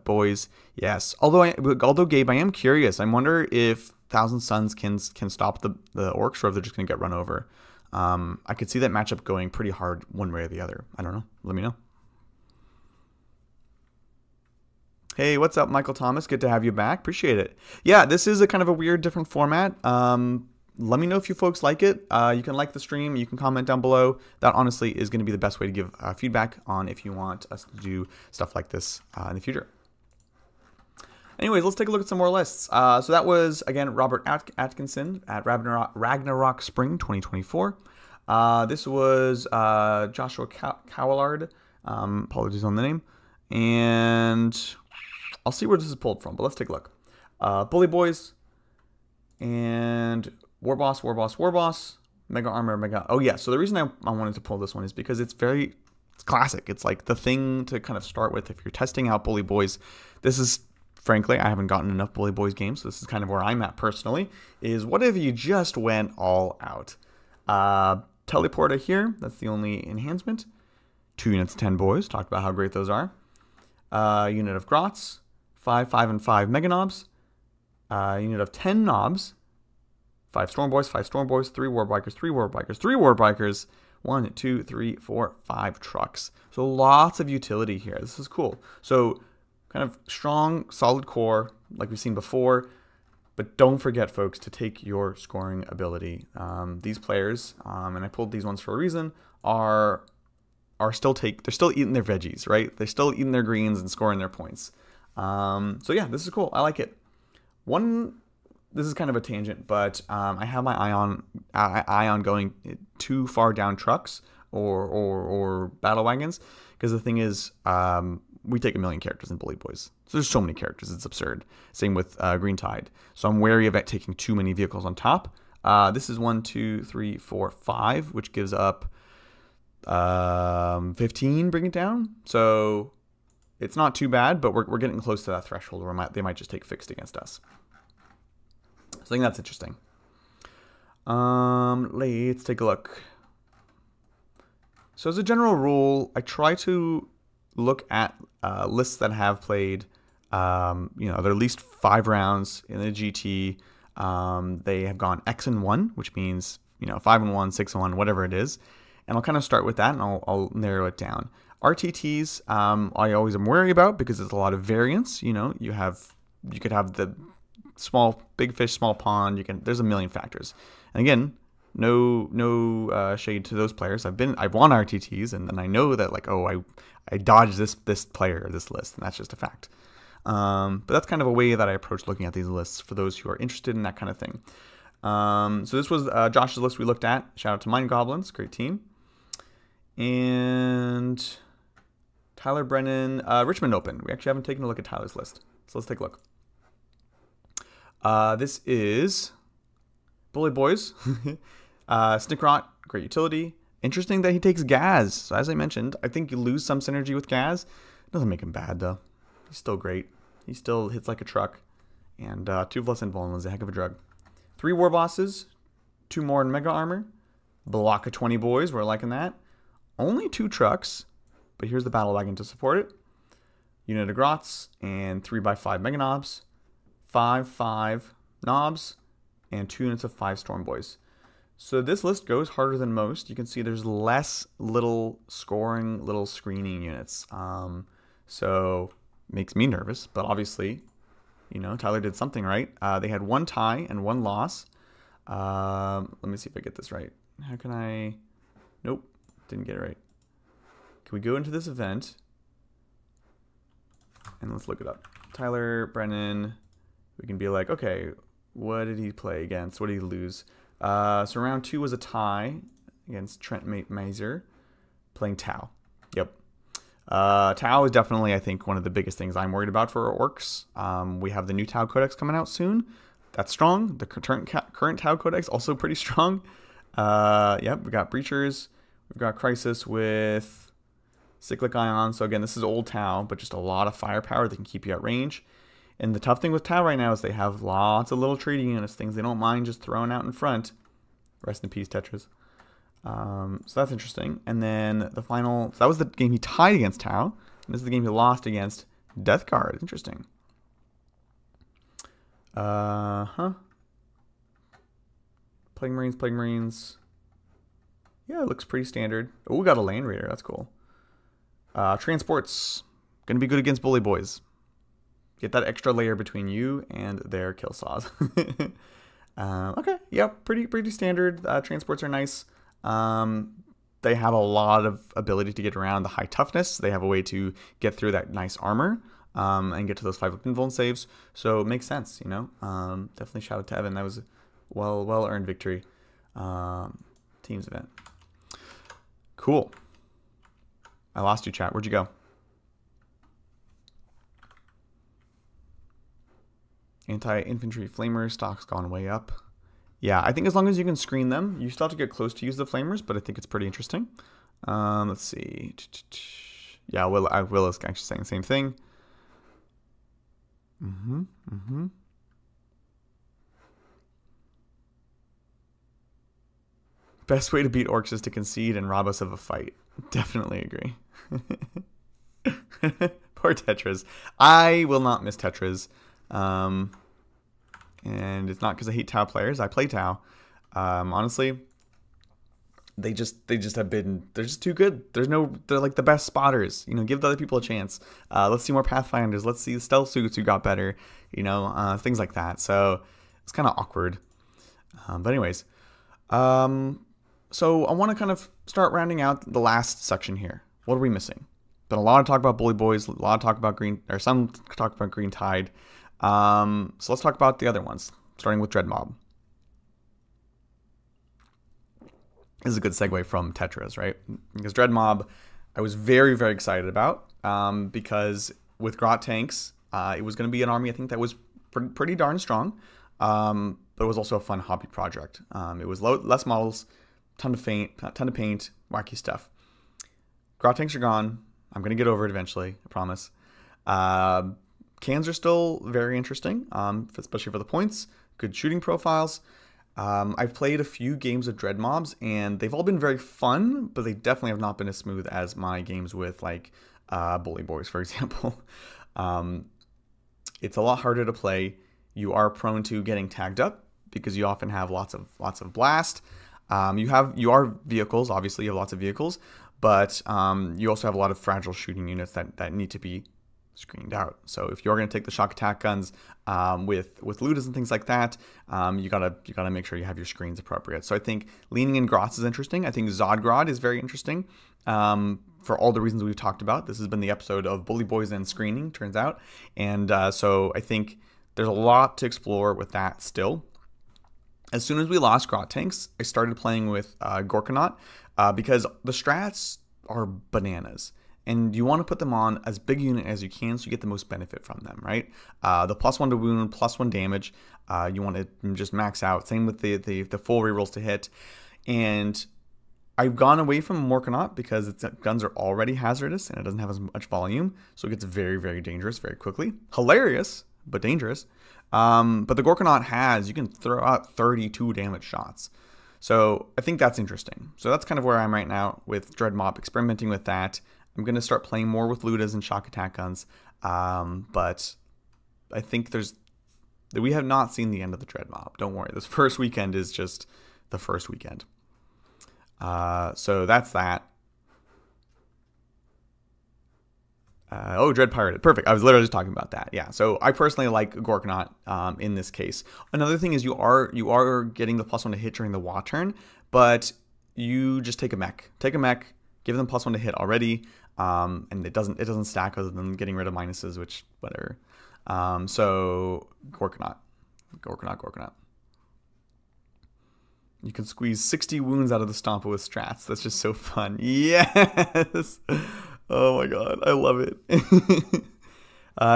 boys. Yes. Although Gabe, I am curious. I wonder if Thousand Suns can stop the orcs, or if they're just going to get run over. I could see that matchup going pretty hard one way or the other. I don't know. Let me know. Hey, what's up, Michael Thomas? Good to have you back. Appreciate it. Yeah, this is a kind of a weird, different format. Let me know if you folks like it. You can like the stream. You can comment down below. That honestly is going to be the best way to give feedback on if you want us to do stuff like this in the future. Anyways, let's take a look at some more lists. So that was, again, Robert Atkinson at Ragnarok Spring 2024. This was Joshua Cowellard. Apologies on the name. And I'll see where this is pulled from, but let's take a look. Bully Boys and Warboss, Mega Armor, Mega... Oh yeah, so the reason I wanted to pull this one is because it's classic. It's like the thing to kind of start with if you're testing out Bully Boys. This is, frankly, I haven't gotten enough Bully Boys games, so this is kind of where I'm at personally, is what if you just went all out? Teleporter here, that's the only enhancement. 2 units, 10 boys, talked about how great those are. Unit of Grots, 5, 5, and 5 Mega Knobs. Unit of 10 Knobs, 5 Storm Boys, 5 Storm Boys, 3 Warbikers, 3 Warbikers, 3 Warbikers, 1, 2, 3, 4, 5 trucks. So lots of utility here. This is cool. So kind of strong, solid core, like we've seen before. But don't forget, folks, to take your scoring ability. These players, and I pulled these ones for a reason, they're still eating their veggies, right? They're still eating their greens and scoring their points. So yeah, this is cool. I like it. This is kind of a tangent, but I have my eye on going too far down trucks or battle wagons, because the thing is, we take 1 million characters in Bully Boys. So there's so many characters, it's absurd. Same with Green Tide. So I'm wary of it taking too many vehicles on top. This is 1, 2, 3, 4, 5, which gives up 15, bring it down. So it's not too bad, but we're getting close to that threshold where they might just take fixed against us. So I think that's interesting. Let's take a look. So as a general rule, I try to look at lists that have played, their least 5 rounds in the GT. They have gone X and 1, which means 5 and 1, 6 and 1, whatever it is. And I'll kind of start with that, and I'll narrow it down. RTTs, I always am wary about because there's a lot of variance. You could have the big fish, small pond. There's a million factors. And again, no shade to those players. I've won RTTs, and then I know that like, oh, I dodged this player or this list, and that's just a fact. But that's kind of a way that I approach looking at these lists for those who are interested in that kind of thing. So this was Josh's list we looked at. Shout out to Mind Goblins, great team. And Tyler Brennan, Richmond Open. We actually haven't taken a look at Tyler's list, so let's take a look. This is Bully Boys. Snickrot, great utility. Interesting that he takes Gaz. So as I mentioned, I think you lose some synergy with Gaz. Doesn't make him bad though. He's still great. He still hits like a truck. And 2 less invuln is a heck of a drug. 3 war bosses, 2 more in mega armor. Block of 20 boys, we're liking that. Only 2 trucks, but here's the battle wagon to support it. Unit of Grots and 3x5 mega knobs. 5 knobs and 2 units of 5 storm boys. So this list goes harder than most. You can see there's less little scoring, little screening units. So makes me nervous, but obviously, you know, Tyler did something right. They had 1 tie and 1 loss. Let me see if I get this right. How can I? Nope, didn't get it right. Can we go into this event? And let's look it up. Tyler Brennan. We can be like, okay, what did he play against? What did he lose? So round 2 was a tie against Trent Mazer playing Tau. Yep. Tau is definitely, I think, one of the biggest things I'm worried about for orcs. We have the new Tau Codex coming out soon. That's strong. The current Tau Codex also pretty strong. Yep, we got Breachers. We've got Crisis with Cyclic Ion. So again, this is old Tau, but just a lot of firepower that can keep you at range. And the tough thing with Tau right now is they have lots of little trading units, things they don't mind just throwing out in front. Rest in peace, Tetris. So that's interesting. And then the final, so that was the game he tied against Tau. And this is the game he lost against Death Guard. Interesting. Plague Marines. Yeah, it looks pretty standard. Oh, we got a Land Raider. That's cool. Transports. Gonna be good against Bully Boys. Get that extra layer between you and their kill saws. Okay, yeah, pretty standard. Transports are nice. They have a lot of ability to get around the high toughness. They have a way to get through that nice armor and get to those 5 invuln saves. So it makes sense, you know. Definitely shout out to Evan. That was a well earned victory. Teams event. Cool. I lost you, chat. Where'd you go? Anti-infantry flamer stock's gone way up. Yeah, I think as long as you can screen them, you still have to get close to use the flamers, but I think it's pretty interesting. Let's see. Yeah, Will is actually saying the same thing. Best way to beat orcs is to concede and rob us of a fight. Definitely agree. Poor Tetris. I will not miss Tetris. And it's not because I hate Tau players. I play Tau. Honestly, they just have been, they're just too good. They're like the best spotters. You know, give the other people a chance. Let's see more Pathfinders. Let's see stealth suits who got better. You know, things like that. So it's kind of awkward. But anyways, so I want to kind of start rounding out the last section here. What are we missing? Been a lot of talk about Bully Boys, a lot of talk about some talk about Green Tide. So let's talk about the other ones, starting with Dread Mob. This is a good segue from Tetris, right? Because Dread Mob, I was very, very excited about because with Grot tanks, it was going to be an army I think that was pretty darn strong, but it was also a fun hobby project. It was less models, ton of paint, wacky stuff. Grot tanks are gone. I'm going to get over it eventually, I promise. Cans are still very interesting, especially for the points. Good shooting profiles. I've played a few games of Dread Mobs, and they've all been very fun, but they definitely have not been as smooth as my games with, like, Bully Boys, for example. It's a lot harder to play. You are prone to getting tagged up because you often have lots of blast. You are vehicles, obviously you have lots of vehicles, but you also have a lot of fragile shooting units that need to be screened out. So if you're going to take the shock attack guns with Ludas and things like that, you gotta make sure you have your screens appropriate. So I think leaning in Grots is interesting. I think Zodgrod is very interesting for all the reasons we've talked about. This has been the episode of Bully Boys and screening, turns out, and so I think there's a lot to explore with that still. As soon as we lost Grot tanks, I started playing with Gorkanaut because the strats are bananas. And you want to put them on as big a unit as you can so you get the most benefit from them, right? The +1 to wound, +1 damage, you want to just max out. Same with the full rerolls to hit. And I've gone away from Morkanaut because its guns are already hazardous and it doesn't have as much volume. So it gets very, very dangerous very quickly. Hilarious, but dangerous. But the Gorkanaut you can throw out 32 damage shots. So I think that's interesting. So that's kind of where I'm right now with Dreadmob, experimenting with that. I'm going to start playing more with Ludas and shock attack guns, but I think we have not seen the end of the Dreadmob. Don't worry, this first weekend is just the first weekend. So that's that. Dread Pirated. Perfect. I was literally just talking about that. Yeah. So I personally like Gorkanaut in this case. Another thing is you are getting the +1 to hit during the Wa turn, but you just take a mech. Take a mech, give them +1 to hit already. And it doesn't stack other than getting rid of minuses, which whatever. So Gorkanaut. You can squeeze 60 wounds out of the Stompa with strats. That's just so fun. Yes. Oh my god, I love it.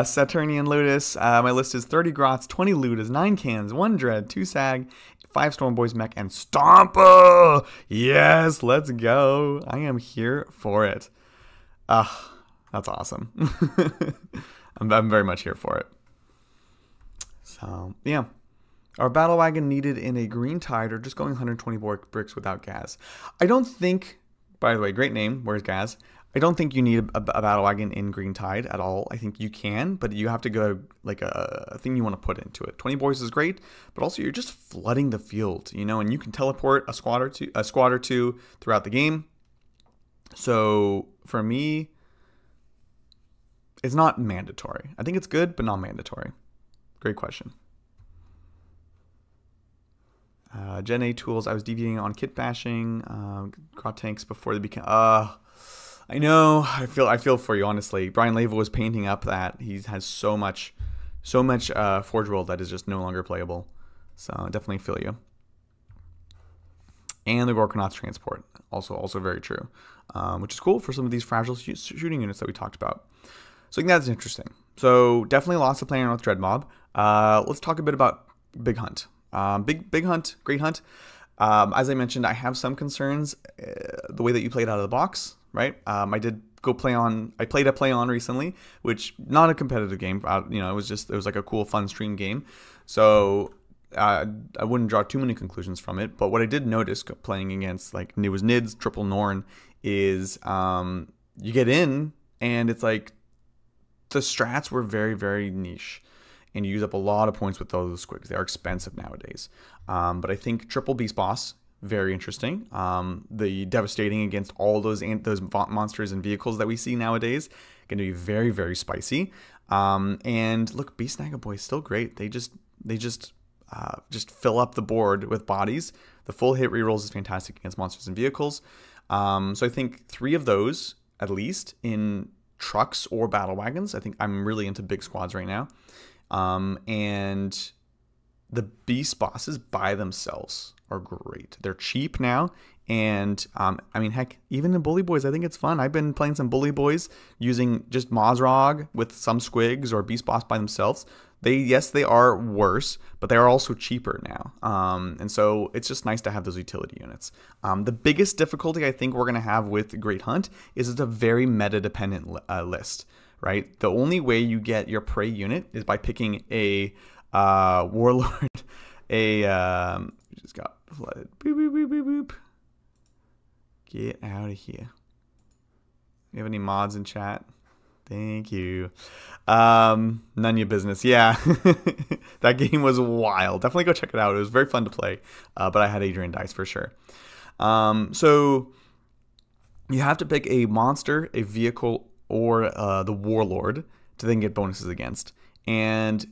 Saturnian Lotus. My list is 30 Grots, 20 Ludas, 9 Cans, 1 Dread, 2 Sag, 5 Stormboys mech, and Stompa. Yes, let's go. I am here for it. That's awesome. I'm very much here for it. So, yeah. Our battle wagon needed in a green tide or just going 120 bricks without gas. I don't think, by the way, great name, where's Gaz? I don't think you need a battle wagon in green tide at all. I think you can, but you have to go like a thing you want to put into it. 20 boys is great, but also you're just flooding the field, and you can teleport a squad or two throughout the game. So for me, it's not mandatory. I think it's good, but not mandatory. Great question. Gen A tools. I was deviating on kit bashing. Grot tanks before they became. I know. I feel for you, honestly. Brian Leva was painting up that he has so much Forge World that is just no longer playable. So I definitely feel you. And the Gorkanaut's transport, also very true, which is cool for some of these fragile shooting units that we talked about. So I think that's interesting. So definitely lots of playing around with Dreadmob. Let's talk a bit about Big Hunt. Big Hunt, great hunt. As I mentioned, I have some concerns the way that you played out of the box, right? I did go play on. I played a play on recently, which not a competitive game. It was like a cool, fun stream game. So I wouldn't draw too many conclusions from it. But what I did notice playing against it was Nids, Triple Norn, is you get in and it's like the strats were very, very niche. And you use up a lot of points with those squigs. They are expensive nowadays. But I think Triple Beast Boss, very interesting. The devastating against all those monsters and vehicles that we see nowadays, going to be very, very spicy. And look, Beast Nagaboy is still great. They just fill up the board with bodies. The full hit rerolls is fantastic against monsters and vehicles. So I think 3 of those, at least, in trucks or battle wagons. I think I'm really into big squads right now. And the beast bosses by themselves are great. They're cheap now. And, heck, even in Bully Boys, I think it's fun. I've been playing some Bully Boys using just Mozrog with some squigs or beast boss by themselves. They are worse, but they are also cheaper now. And so it's just nice to have those utility units. The biggest difficulty I think we're going to have with Great Hunt is it's a very meta-dependent list, right? The only way you get your prey unit is by picking a warlord, just got flooded. Boop, boop, boop, boop, boop. Get out of here. You have any mods in chat? Thank you. None of your business. Yeah. That game was wild. Definitely go check it out. It was very fun to play. But I had Adrian dice for sure. So you have to pick a monster, a vehicle, or the warlord to then get bonuses against. And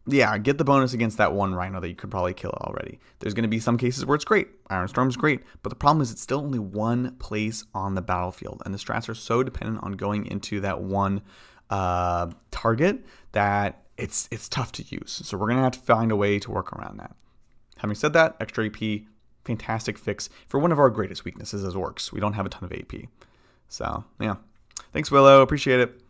yeah, get the bonus against that one Rhino that you could probably kill already. There's going to be some cases where it's great. Iron Storm's great, but the problem is it's still only one place on the battlefield, and the strats are so dependent on going into that one target that it's tough to use. So we're going to have to find a way to work around that. Having said that, extra AP, fantastic fix for one of our greatest weaknesses as orcs. We don't have a ton of AP. So yeah, thanks Willow, appreciate it.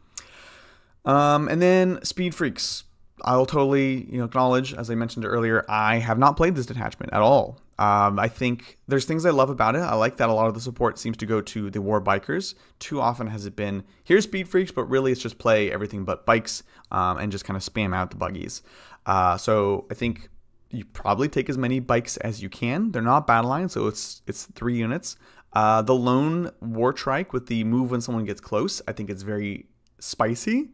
And then Speed Freaks. I'll totally acknowledge, as I mentioned earlier, I have not played this detachment at all. I think there's things I love about it. I like that a lot of the support seems to go to the war bikers. Too often has it been, here's Speed Freaks, but really it's just play everything but bikes and just kind of spam out the buggies. So I think you probably take as many bikes as you can. They're not battle lines, so it's 3 units. The lone war trike with the move when someone gets close, I think it's very spicy.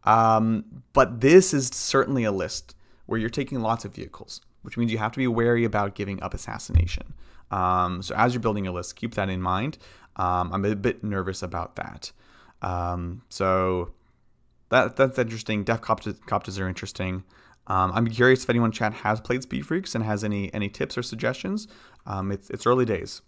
But this is certainly a list where you're taking lots of vehicles, which means you have to be wary about giving up assassination. So as you're building a list, keep that in mind. I'm a bit nervous about that. So that's interesting. Def Coptas are interesting. I'm curious if anyone in chat has played Speed Freaks and has any tips or suggestions. It's early days.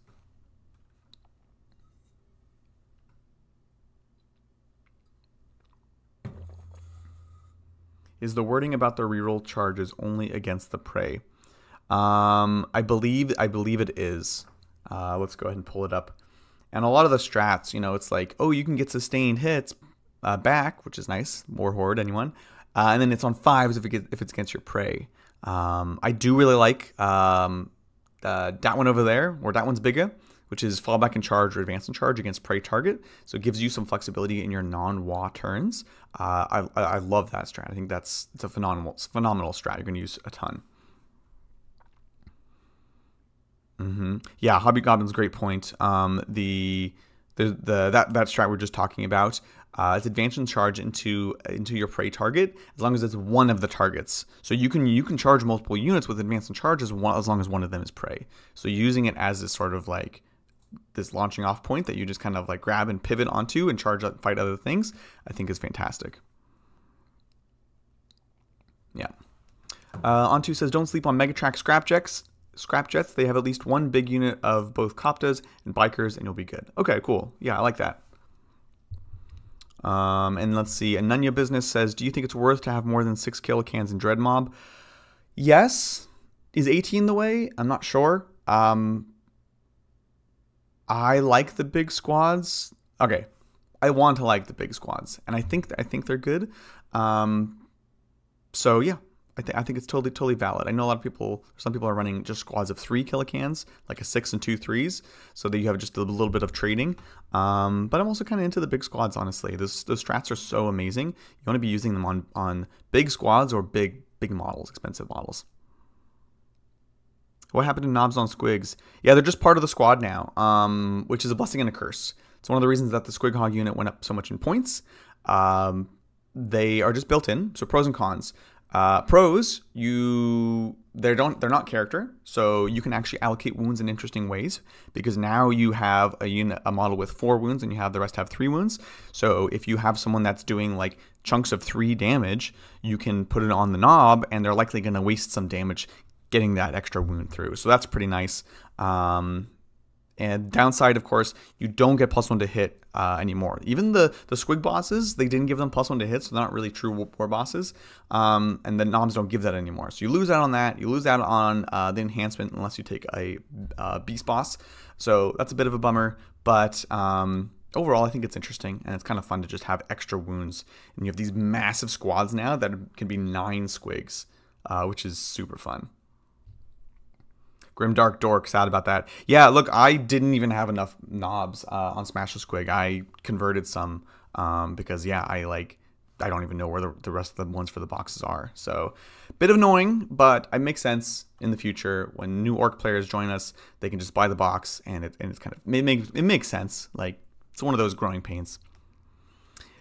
Is the wording about the reroll charges only against the prey? I believe it is. Let's go ahead and pull it up. And a lot of the strats, it's like, oh, you can get sustained hits back, which is nice. War Horde, anyone? And then it's on 5s if it's against your prey. I do really like that one over there, or that one's bigger, which is fall back and charge or advance and charge against prey target. So it gives you some flexibility in your non-WA turns. I love that strat. I think it's a phenomenal strat. You're going to use a ton. Yeah, Hobbygoblin's great point. That strat we're just talking about. It's advance and charge into your prey target as long as it's one of the targets. So you can charge multiple units with advance and charge as long as one of them is prey. So using it as this sort of like this launching off point that you just kind of like grab and pivot onto and charge up, fight other things, I think is fantastic. Yeah. Onto says, don't sleep on Megatrack scrapjets. They have at least one big unit of both Coptas and bikers and you'll be good. Okay, cool. Yeah, I like that. And let's see. Anunya Business says, do you think it's worth to have more than 6 kilocans in Dread Mob? Yes. Is 18 the way? I'm not sure. I like the big squads. Okay, I want to like the big squads, and I think they're good. So yeah, I think it's totally valid. I know some people are running just squads of 3 kilocans, like a 6 and 2 3s, so that you have just a little bit of trading. But I'm also kind of into the big squads, honestly. Those strats are so amazing. You want to be using them on big squads or big models, expensive models. What happened to Knobs on Squigs? Yeah, they're just part of the squad now, which is a blessing and a curse. It's one of the reasons that the Squig Hog unit went up so much in points. They are just built in, so pros and cons. Pros, they're not character, so you can actually allocate wounds in interesting ways because now you have a model with 4 wounds and you have the rest have 3 wounds. So if you have someone that's doing like chunks of 3 damage, you can put it on the knob and they're likely going to waste some damage getting that extra wound through. So that's pretty nice. And downside, of course, you don't get +1 to hit anymore. Even the Squig bosses, they didn't give them +1 to hit, so they're not really true war bosses. And the knobs don't give that anymore. So you lose out on that. You lose out on the enhancement unless you take a beast boss. So that's a bit of a bummer. But overall, I think it's interesting, and it's kind of fun to just have extra wounds. And you have these massive squads now that can be 9 Squigs, which is super fun. Grimdark Dork, sad about that. Yeah, look, I didn't even have enough knobs on Smash the Squig. I converted some because, yeah, I don't even know where the rest of the ones for the boxes are. So, bit of annoying, but it makes sense in the future. When new Orc players join us, they can just buy the box, and it's kind of it makes sense. Like, it's one of those growing pains.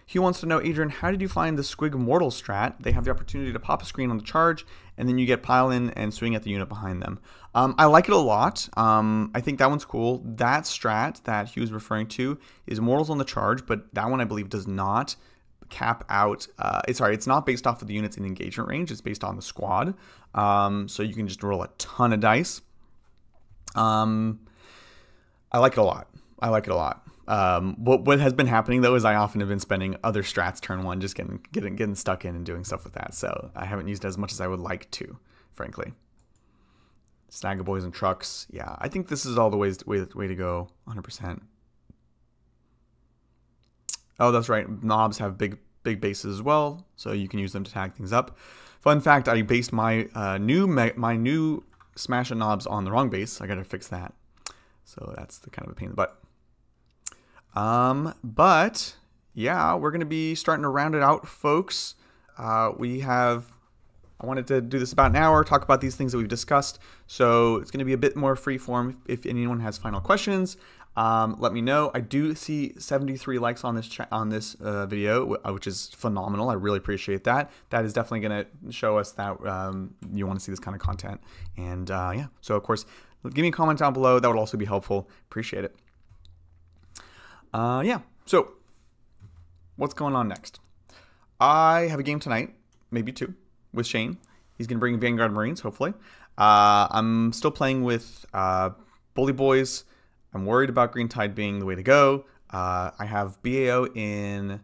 Hugh wants to know, Adrian, how did you find the Squig Mortal strat? They have the opportunity to pop a screen on the charge, and then you get pile in and swing at the unit behind them. I like it a lot. I think that one's cool. That strat that Hugh's referring to is Mortals on the charge, but that one I believe does not cap out. It's not based off of the units in engagement range. It's based on the squad. So you can just roll a ton of dice. I like it a lot. What has been happening though is I often have been spending other strats turn one, just getting stuck in and doing stuff with that. So I haven't used it as much as I would like to, frankly. Snag boys and trucks. Yeah, I think this is all the way to go. 100%. Oh, that's right. Knobs have big bases as well, so you can use them to tag things up. Fun fact: I based my new smash and knobs on the wrong base. I gotta fix that. So that's the kind of a pain in the butt. But yeah, we're gonna be starting to round it out, folks. I wanted to do this about an hour, talk about these things that we've discussed. So it's going to be a bit more free form. If anyone has final questions, let me know. I do see 73 likes on this video, which is phenomenal. I really appreciate that. That is definitely going to show us that you want to see this kind of content. And yeah, so of course, give me a comment down below. That would also be helpful. Appreciate it. Yeah, so what's going on next? I have a game tonight, maybe two, with Shane. He's going to bring Vanguard Marines, hopefully. I'm still playing with Bully Boys. I'm worried about Green Tide being the way to go. I have BAO in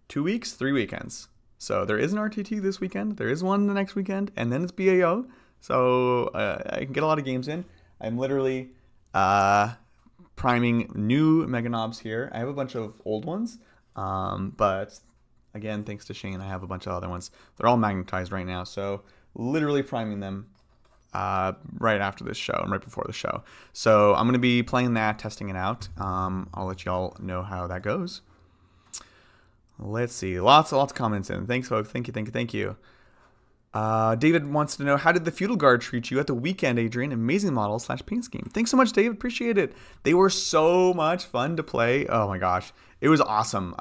2 weeks, 3 weekends. So there is an RTT this weekend. There is one the next weekend. And then it's BAO. So I can get a lot of games in. I'm literally priming new Mega Knobs here. I have a bunch of old ones. But again, thanks to Shane, I have a bunch of other ones. They're all magnetized right now. So literally priming them right after this show and right before the show. So I'm going to be playing that, testing it out. I'll let y'all know how that goes. Let's see. Lots of comments in. Thanks, folks. Thank you. David wants to know, how did the Feudal Guard treat you at the weekend, Adrian? Amazing model / paint scheme. Thanks so much, David. Appreciate it. They were so much fun to play. Oh my gosh. It was awesome.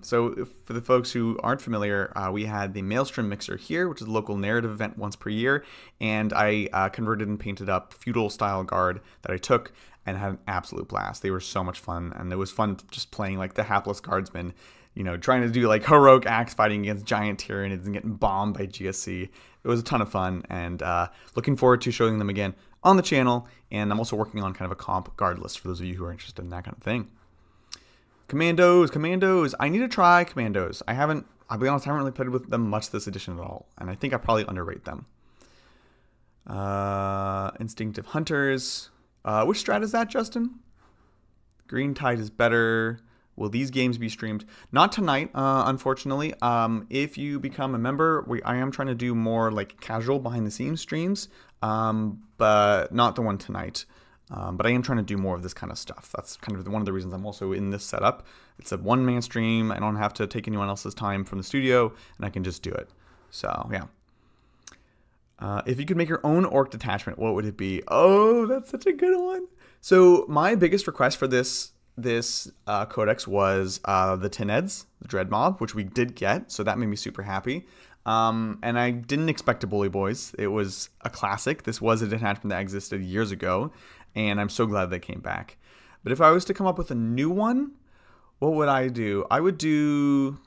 So for the folks who aren't familiar, we had the Maelstrom Mixer here, which is a local narrative event once per year. And I converted and painted up feudal style guard that I took and had an absolute blast. They were so much fun. And it was fun just playing like the hapless guardsman, you know, trying to do like heroic acts fighting against giant Tyranids and getting bombed by GSC. It was a ton of fun, and looking forward to showing them again on the channel. And I'm also working on kind of a comp guard list for those of you who are interested in that kind of thing. Commandos. I need to try Commandos. I'll be honest, I haven't really played with them much this edition at all, and I think I probably underrate them. Instinctive Hunters. Which strat is that, Justin? Green Tide is better. Will these games be streamed? Not tonight, unfortunately. If you become a member, I am trying to do more like casual behind the scenes streams, but not the one tonight. But I am trying to do more of this kind of stuff. That's kind of one of the reasons I'm also in this setup. It's a one-man stream. I don't have to take anyone else's time from the studio, and I can just do it. So, yeah. If you could make your own orc detachment, what would it be? Oh, that's such a good one. So my biggest request for this codex was the Tineds, the Dread Mob, which we did get, so that made me super happy. And I didn't expect a Bully Boys. It was a classic. This was a detachment that existed years ago, and I'm so glad they came back. But if I was to come up with a new one, what would I do? I would do...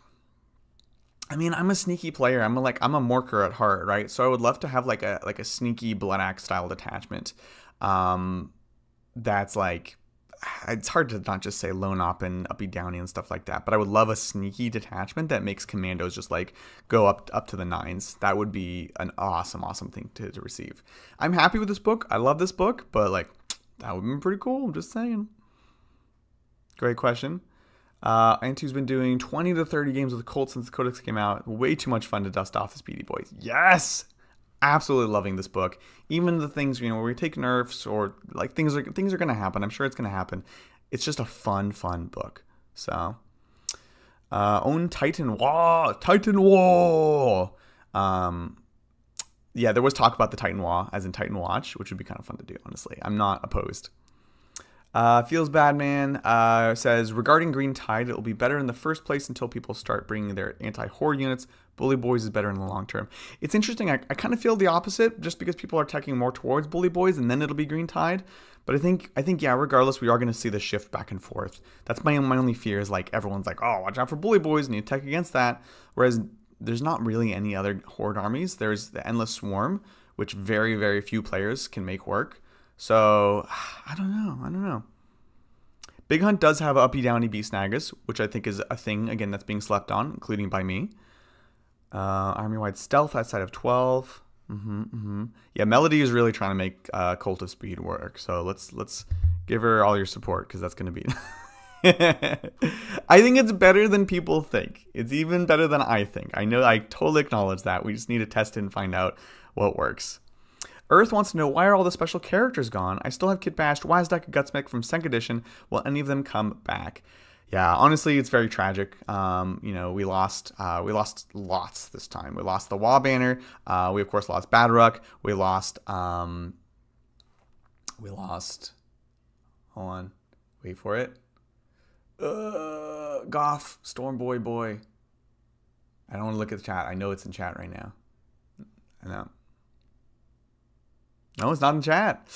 I mean, I'm a sneaky player. I'm a Morker at heart, right? So I would love to have like a sneaky Blood Axe style detachment. That's like... It's hard to not just say lone op and uppy downy and stuff like that, but I would love a sneaky detachment that makes commandos just like go up to the 9s. That would be an awesome thing to receive. I'm happy with this book. I love this book, but like that would be pretty cool. I'm just saying. Great question. Antu's been doing 20 to 30 games with the Colt since the Codex came out. Way too much fun to dust off the Speedy Boys. Yes! Absolutely loving this book. Even the things, you know, where we take nerfs or like things are going to happen. I'm sure it's going to happen. It's just a fun book. So, own Titan Wall. Yeah, there was talk about the Titan Wall as in Titan Watch, which would be kind of fun to do, honestly. I'm not opposed. Feels Bad Man says, regarding Green Tide, it will be better in the first place until people start bringing their anti-horde units, Bully Boys is better in the long term. It's interesting. I kind of feel the opposite, just because people are teching more towards Bully Boys, and then it'll be Green Tide. But I think yeah. Regardless, we are going to see the shift back and forth. That's my only fear is like everyone's like, oh, watch out for Bully Boys, and you tech against that. Whereas there's not really any other Horde armies. There's the Endless Swarm, which very, very few players can make work. So I don't know. Big Hunt does have Uppy Downy Beast Nagus, which I think is a thing, again, that's being slept on, including by me. Army-wide Stealth outside of 12. Yeah, Melody is really trying to make Cult of Speed work. So let's give her all your support, because that's going to be... I think it's better than people think. It's even better than I think. I know, I totally acknowledge that. We just need to test it and find out what works. Earth wants to know, why are all the special characters gone? I still have Kid Bash, Wazdak, and Gutsmith from 2nd edition. Will any of them come back? Yeah, honestly, it's very tragic. You know, we lost lots this time. We lost the Wall Banner. We of course lost Badrock. We lost. Hold on, wait for it. Goff, Stormboy boy. I don't want to look at the chat. I know it's in chat right now. I know. No, it's not in chat.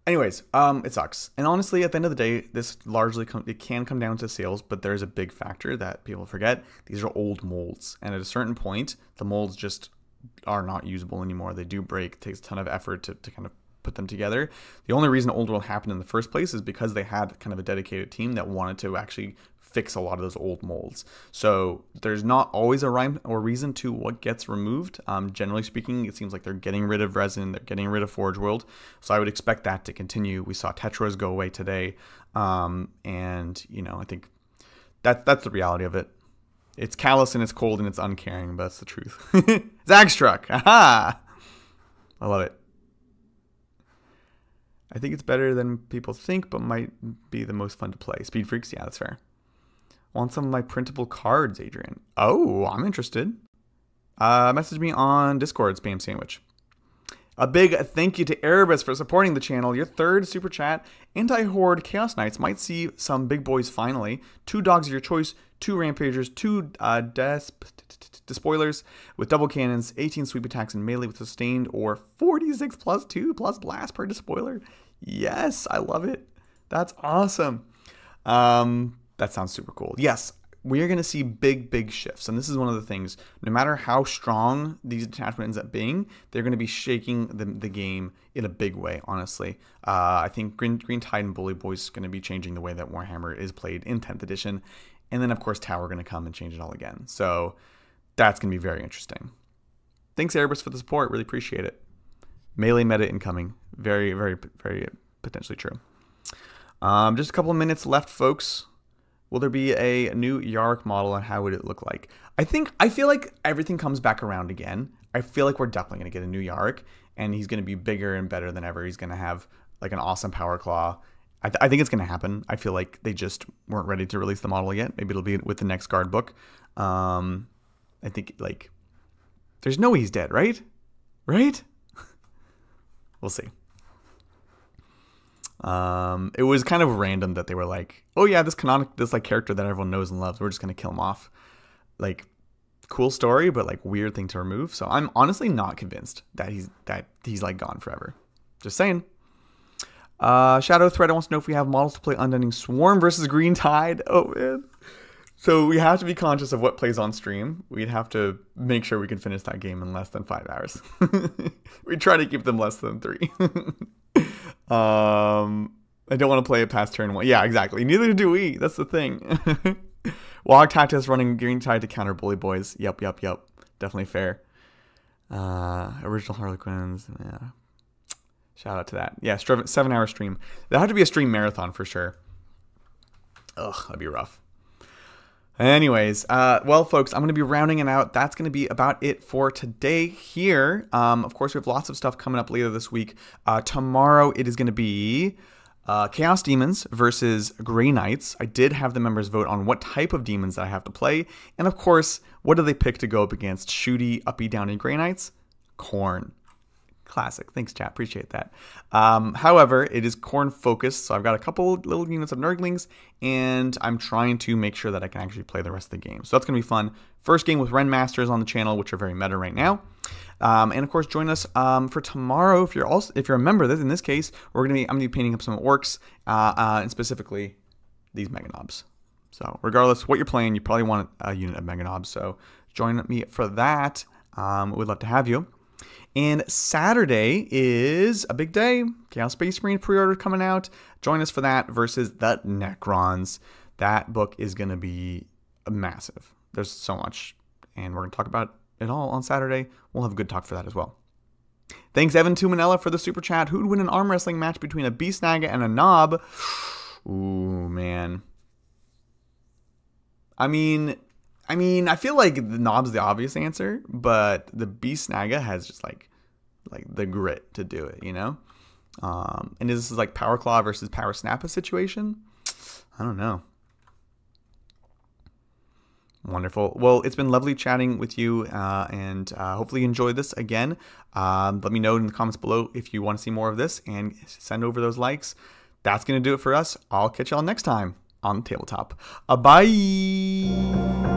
Anyways, it sucks. And honestly, at the end of the day, this largely it can come down to sales, but there's a big factor that people forget. These are old molds, and at a certain point, the molds just are not usable anymore. They do break. It takes a ton of effort to kind of put them together. The only reason Old World happened in the first place is because they had kind of a dedicated team that wanted to actually fix a lot of those old molds. So there's not always a rhyme or reason to what gets removed. Generally speaking, it seems like they're getting rid of Resin, they're getting rid of Forge World. So I would expect that to continue. We saw Tetras go away today. And, you know, I think that's the reality of it. It's callous and it's cold and it's uncaring, but that's the truth. Zagstruck! Aha! I love it. I think it's better than people think, but might be the most fun to play. Speed Freaks? Yeah, that's fair. Want some of my printable cards, Adrian? Oh, I'm interested. Message me on Discord, Spam Sandwich. A big thank you to Erebus for supporting the channel. Your third super chat. Anti-Horde Chaos Knights might see some big boys finally. 2 dogs of your choice, 2 Rampagers, 2 Despoilers with double cannons, 18 sweep attacks in melee with sustained, or 46 plus 2 plus blast per Despoiler. Yes, I love it. That's awesome. That sounds super cool. Yes, we are going to see big shifts. And this is one of the things, no matter how strong these detachment ends up being, they're going to be shaking the game in a big way, honestly. I think Green Tide and Bully Boys is going to be changing the way that Warhammer is played in 10th edition. And then, of course, Tower are going to come and change it all again. So that's going to be very interesting. Thanks, Erebus, for the support. Really appreciate it. Melee meta incoming. Very potentially true. Just a couple of minutes left, folks. Will there be a new Yarok model, and how would it look like? I feel like everything comes back around again. I feel like we're definitely going to get a new Yarok, and he's going to be bigger and better than ever. He's going to have like an awesome power claw. I think it's going to happen. I feel like they just weren't ready to release the model yet. Maybe it'll be with the next guard book. I think like there's no way he's dead, right? Right? We'll see. It was kind of random that they were like, oh yeah, this like character that everyone knows and loves, we're just gonna kill him off. Like, cool story, but like weird thing to remove. So I'm honestly not convinced that he's like gone forever. Just saying. Shadow Thread wants to know if we have models to play Unending Swarm versus Green Tide. Oh man. So we have to be conscious of what plays on stream. We'd have to make sure we can finish that game in less than 5 hours. We try to keep them less than 3. I don't want to play it past turn 1. Yeah, exactly. Neither do we. That's the thing. Wog Tactics running Green Tide to counter Bully Boys. Yep. Definitely fair. Original Harlequins. Yeah. Shout out to that. Yeah, 7-hour stream. That'll have to be a stream marathon for sure. Ugh, that'd be rough. Anyways, well, folks, I'm going to be rounding it out. That's going to be about it for today here. Of course, we have lots of stuff coming up later this week. Tomorrow, it is going to be Chaos Demons versus Grey Knights. I did have the members vote on what type of demons that I have to play. And of course, what do they pick to go up against Shooty, Uppy, Downy, Grey Knights? Khorne. Classic. Thanks, chat. Appreciate that. However, it is corn focused, so I've got a couple little units of Nurglings, and I'm trying to make sure that I can actually play the rest of the game. So that's going to be fun. First game with Ren Masters on the channel, which are very meta right now. And of course, join us for tomorrow if you're a member. In this case, I'm going to be painting up some orcs, and specifically these Mega Knobs. So regardless of what you're playing, you probably want a unit of Mega Knobs. So join me for that. We'd love to have you. And Saturday is a big day. Chaos Space Marine pre-order coming out. Join us for that versus the Necrons. That book is going to be massive. There's so much. And we're going to talk about it all on Saturday. We'll have a good talk for that as well. Thanks, Evan Tumanella, for the super chat. Who'd win an arm wrestling match between a Beast Naga and a Knob? Ooh, man. I mean, I feel like the Knob's the obvious answer, but the Beast Naga has just like the grit to do it, you know? And is this like Power Claw versus Power Snap a situation? I don't know. Wonderful. Well, it's been lovely chatting with you, and hopefully you enjoyed this again. Let me know in the comments below if you want to see more of this, and send over those likes. That's going to do it for us. I'll catch y'all next time on the tabletop. Bye!